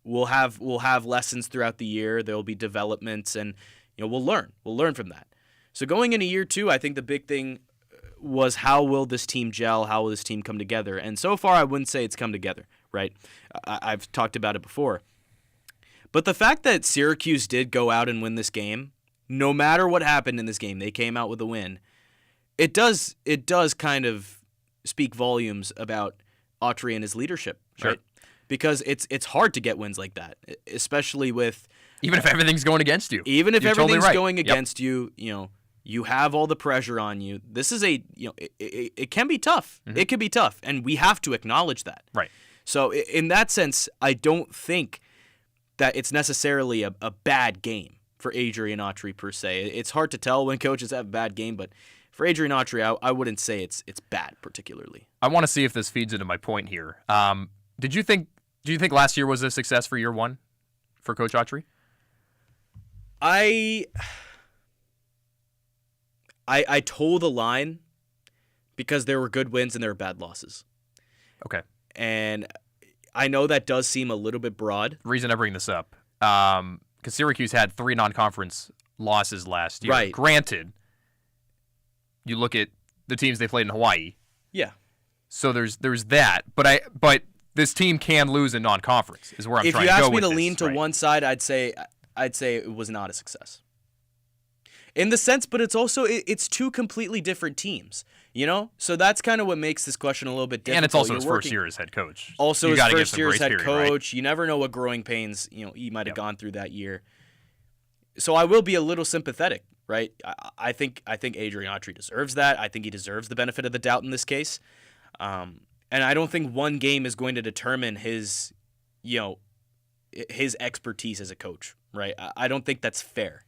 we'll have lessons throughout the year. There'll be developments, and we'll learn from that. So going into year 2, I think the big thing was, how will this team gel? How will this team come together? And so far, I wouldn't say it's come together, right? I've talked about it before. But the fact that Syracuse did go out and win this game, no matter what happened in this game, they came out with a win. It does kind of speak volumes about Autry and his leadership, right? Because it's hard to get wins like that, especially with even if everything's going against you. Even if You're everything's totally right. going against you, you have all the pressure on you. This is it can be tough. Mm-hmm. It can be tough, and we have to acknowledge that. Right. So in that sense, I don't think that it's necessarily a bad game for Adrian Autry per se. It's hard to tell when coaches have a bad game, but for Adrian Autry, I wouldn't say it's bad particularly. I want to see if this feeds into my point here. Do you think last year was a success for year 1 for Coach Autry? I toe the line because there were good wins and there were bad losses. Okay. And I know that does seem a little bit broad. The reason I bring this up, because Syracuse had 3 non-conference losses last year. Right. Granted, you look at the teams they played in Hawaii. Yeah. So there's that, but this team can lose in non-conference is where I'm trying to go with this. If you ask me to lean to one side, I'd say it was not a success. In the sense, but it's also it's 2 completely different teams, So that's kind of what makes this question a little bit difficult. And it's also his first year as head coach. Also you his first year as head period, coach. Right? You never know what growing pains, he might have gone through that year. So I will be a little sympathetic, right? I think Adrian Autry deserves that. I think he deserves the benefit of the doubt in this case. And I don't think one game is going to determine his expertise as a coach, right? I don't think that's fair.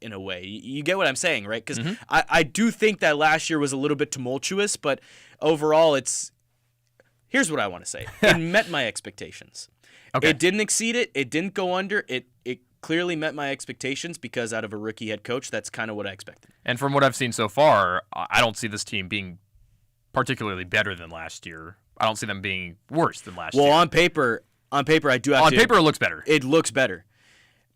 in a way. You get what I'm saying, right? Because I do think that last year was a little bit tumultuous, but overall here's what I want to say. It met my expectations. Okay. It didn't exceed it. It didn't go under. It clearly met my expectations because out of a rookie head coach, that's kind of what I expected. And from what I've seen so far, I don't see this team being particularly better than last year. I don't see them being worse than last year. Well, on paper, I do have on paper, it looks better. It looks better.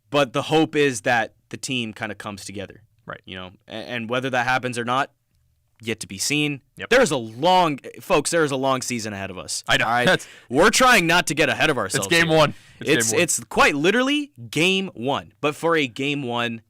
But the hope is that the team kind of comes together. Right. You know, and whether that happens or not, yet to be seen. Yep. There's a long season ahead of us. I know. All right? We're trying not to get ahead of ourselves. It's game one. It's quite literally game one. But for a game one,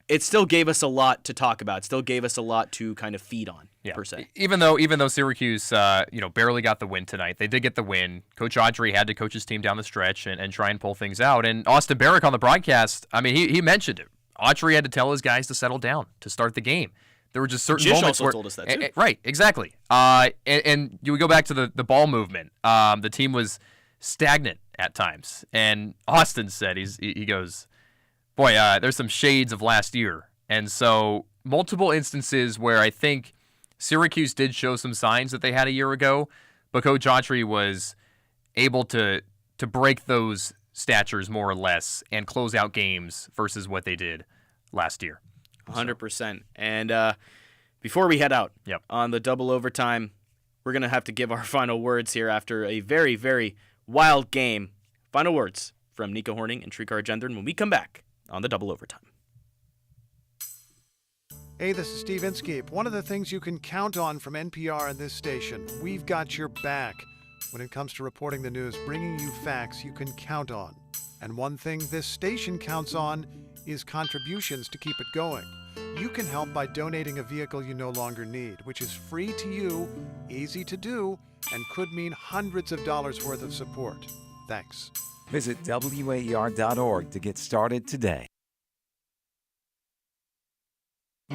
it still gave us a lot to talk about. It still gave us a lot to kind of feed on, per se. Even though Syracuse, barely got the win tonight, they did get the win. Coach Audrey had to coach his team down the stretch and try and pull things out. And Austin Barrick on the broadcast, I mean, he mentioned it. Audrey had to tell his guys to settle down to start the game. There were just certain Jish moments also where told us that too. Right, exactly. And you would go back to the ball movement. The team was stagnant at times, and Austin said he goes, boy, there's some shades of last year, and so multiple instances where I think Syracuse did show some signs that they had a year ago, but Coach Autry was able to break those statures more or less and close out games versus what they did last year. 100%. And before we head out on the double overtime, we're going to have to give our final words here after a very, very wild game. Final words from Nico Horning and Shrikar Gendron when we come back on the double overtime. Hey, this is Steve Inskeep. One of the things you can count on from NPR and this station, we've got your back. When it comes to reporting the news, bringing you facts you can count on. And one thing this station counts on is contributions to keep it going. You can help by donating a vehicle you no longer need, which is free to you, easy to do, and could mean hundreds of dollars worth of support. Thanks. Visit WAER.org to get started today.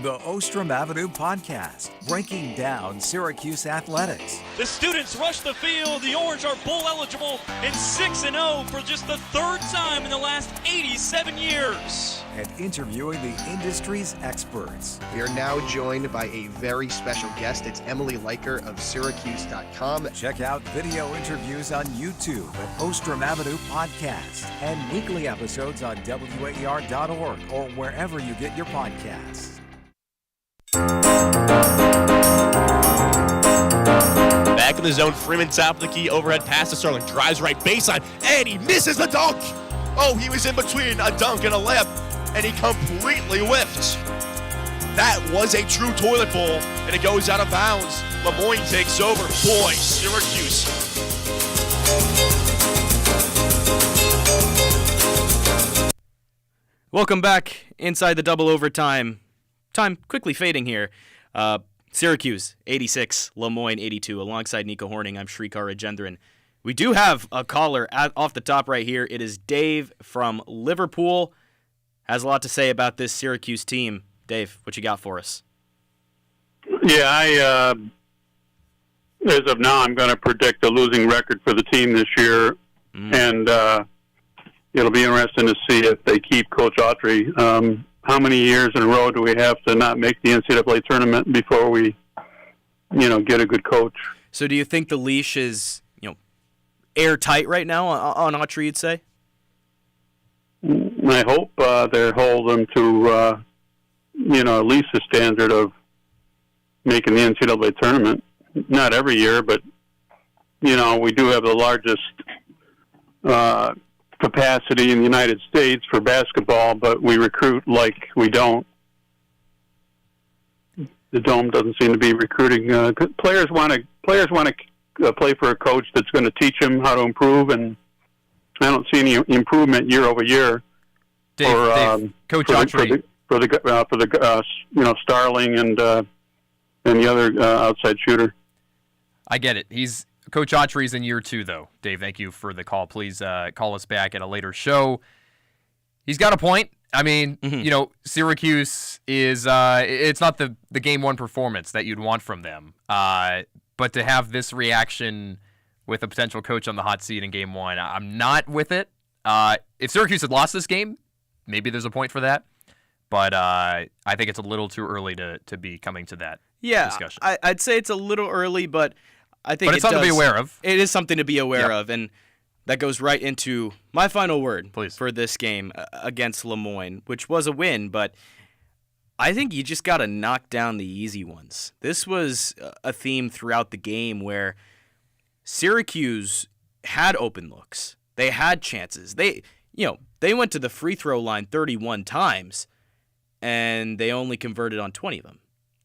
The Ostrom Avenue Podcast, breaking down Syracuse athletics. The students rush the field. The Orange are bowl eligible and 6-0 for just the third time in the last 87 years. And interviewing the industry's experts. We are now joined by a very special guest. It's Emily Leiker of Syracuse.com. Check out video interviews on YouTube at Ostrom Avenue Podcast and weekly episodes on WAER.org or wherever you get your podcasts. Back in the zone, Freeman top of the key, overhead pass to Sterling, drives right baseline, and he misses the dunk. Oh, he was in between a dunk and a layup, and he completely whiffed. That was a true toilet bowl, and it goes out of bounds. Moyne takes over. Boy, Syracuse. Welcome back inside the double overtime. Time quickly fading here. Syracuse, 86, Moyne, 82. Alongside Nico Horning, I'm Shrikar Gendron. We do have a caller off the top right here. It is Dave from Liverpool. Has a lot to say about this Syracuse team. Dave, what you got for us? Yeah, as of now, I'm going to predict a losing record for the team this year. And it'll be interesting to see if they keep Coach Autry. How many years in a row do we have to not make the NCAA tournament before we, get a good coach? So do you think the leash is, airtight right now on Autry, you'd say? I hope they hold them to, at least the standard of making the NCAA tournament. Not every year, but, we do have the largest capacity in the United States for basketball, but we recruit like we don't. The Dome doesn't seem to be recruiting. Players want to play for a coach that's going to teach them how to improve, and I don't see any improvement year over year. Dave, Coach Autry for the Starling and the other outside shooter. I get it. Coach Autry's in year 2, though. Dave, thank you for the call. Please call us back at a later show. He's got a point. I mean, Syracuse is it's not the game 1 performance that you'd want from them. But to have this reaction with a potential coach on the hot seat in game 1, I'm not with it. If Syracuse had lost this game, maybe there's a point for that. but I think it's a little too early to be coming to that discussion. I'd say it's a little early, but I think But it's something to be aware of. It is something to be aware of, and that goes right into my final word for this game against Moyne, which was a win, but I think you just got to knock down the easy ones. This was a theme throughout the game where Syracuse had open looks. They had chances. They went to the free throw line 31 times, and they only converted on 20 of them,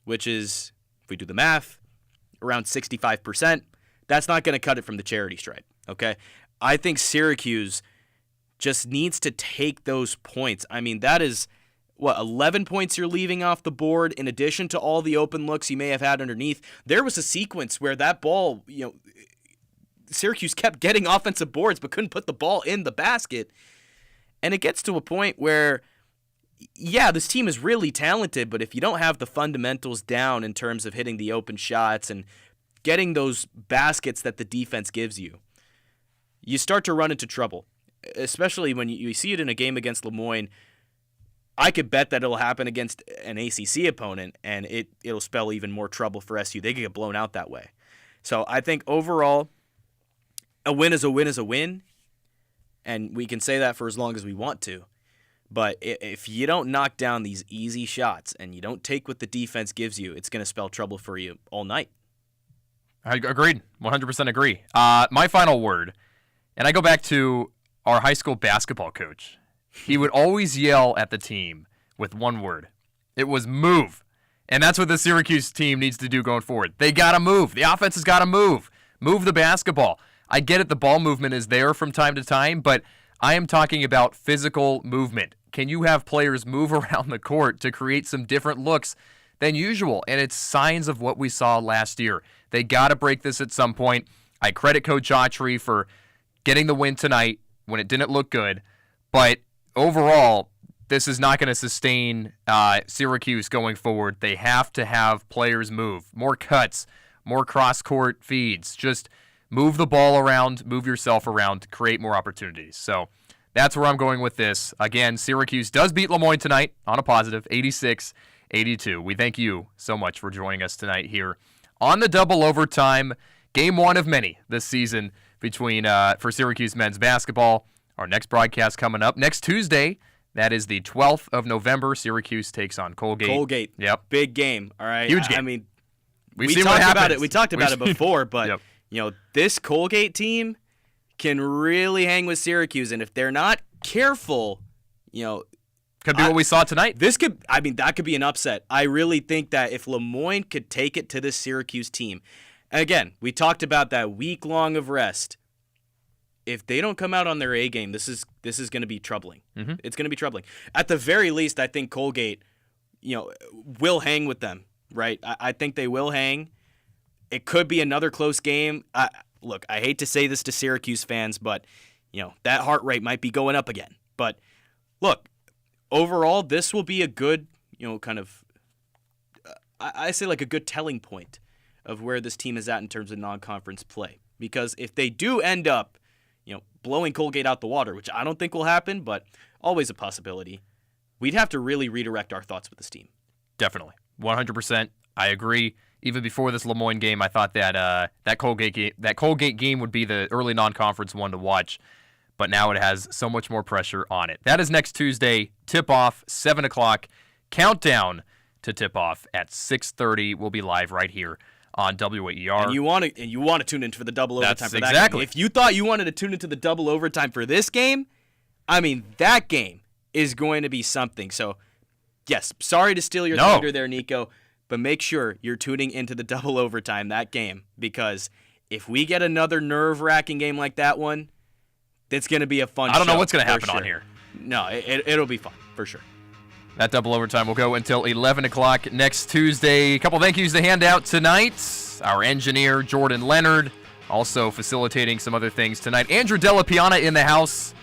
which is, if we do the math, around 65%. That's not going to cut it from the charity stripe, okay? I think Syracuse just needs to take those points. I mean, that is, 11 points you're leaving off the board in addition to all the open looks you may have had underneath. There was a sequence where that ball, Syracuse kept getting offensive boards but couldn't put the ball in the basket. And it gets to a point where, this team is really talented, but if you don't have the fundamentals down in terms of hitting the open shots and getting those baskets that the defense gives you, you start to run into trouble, especially when you see it in a game against Moyne. I could bet that it'll happen against an ACC opponent, and it'll spell even more trouble for SU. They could get blown out that way. So I think overall, a win is a win is a win, and we can say that for as long as we want to. But if you don't knock down these easy shots and you don't take what the defense gives you, it's going to spell trouble for you all night. I agreed. 100% agree. My final word, and I go back to our high school basketball coach. He would always yell at the team with one word. It was move. And that's what the Syracuse team needs to do going forward. They got to move. The offense has got to move. Move the basketball. I get it, the ball movement is there from time to time, but I am talking about physical movement. Can you have players move around the court to create some different looks than usual? And it's signs of what we saw last year. They got to break this at some point. I credit Coach Autry for getting the win tonight when it didn't look good. But overall, this is not going to sustain Syracuse going forward. They have to have players move. More cuts, more cross-court feeds. Just move the ball around, move yourself around to create more opportunities. So that's where I'm going with this. Again, Syracuse does beat Moyne tonight on a positive, 86-82. We thank you so much for joining us tonight here on the double overtime, game one of many this season between for Syracuse men's basketball. Our next broadcast coming up next Tuesday. That is the 12th of November. Syracuse takes on Colgate. Colgate. Yep. Big game. All right. Huge game. I mean, we talked about it. We talked about it before, but yep. This Colgate team can really hang with Syracuse, and if they're not careful, could be what we saw tonight. That could be an upset. I really think that if Moyne could take it to this Syracuse team, again, we talked about that week long of rest. If they don't come out on their A game, this is going to be troubling. Mm-hmm. It's going to be troubling. At the very least, I think Colgate, will hang with them. Right? I think they will hang. It could be another close game. Look, I hate to say this to Syracuse fans, but that heart rate might be going up again. But look, overall, this will be a good, kind of, I say like a good telling point of where this team is at in terms of non-conference play. Because if they do end up, blowing Colgate out the water, which I don't think will happen, but always a possibility, we'd have to really redirect our thoughts with this team. Definitely. 100%. I agree. Even before this Moyne game, I thought that that Colgate game would be the early non-conference one to watch, but now it has so much more pressure on it. That is next Tuesday. Tip-off, 7 o'clock. Countdown to tip-off at 6:30. We'll be live right here on WAER. And you want to tune in for the double overtime That's for that exactly. game. If you thought you wanted to tune into the double overtime for this game, that game is going to be something. So, yes, sorry to steal your thunder there, Nico, but make sure you're tuning into the double overtime, that game, because if we get another nerve-wracking game like that one, it's going to be a fun show. I don't know what's going to happen on here. No, it'll be fun, for sure. That double overtime will go until 11 o'clock next Tuesday. A couple thank yous to hand out tonight. Our engineer, Jordan Leonard, also facilitating some other things tonight. Andrew Della Piana in the house.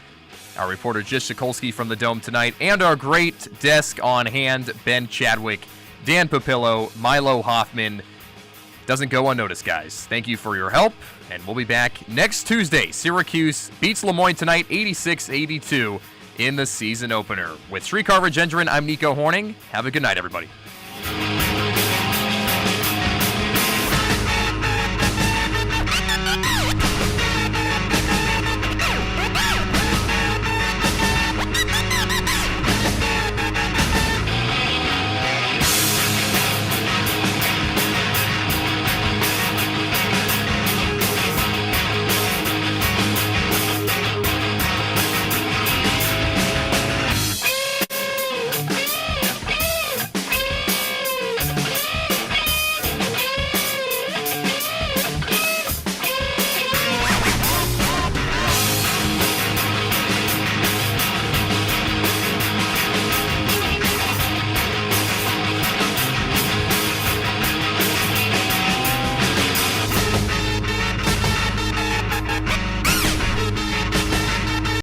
Our reporter, Jish Sikolsky from the Dome tonight. And our great desk on hand, Ben Chadwick, Dan Papillo, Milo Hoffman. Doesn't go unnoticed, guys. Thank you for your help, and we'll be back next Tuesday. Syracuse beats Moyne tonight, 86-82. in the season opener. With Shrikar Rajendran, I'm Nico Horning. Have a good night, everybody.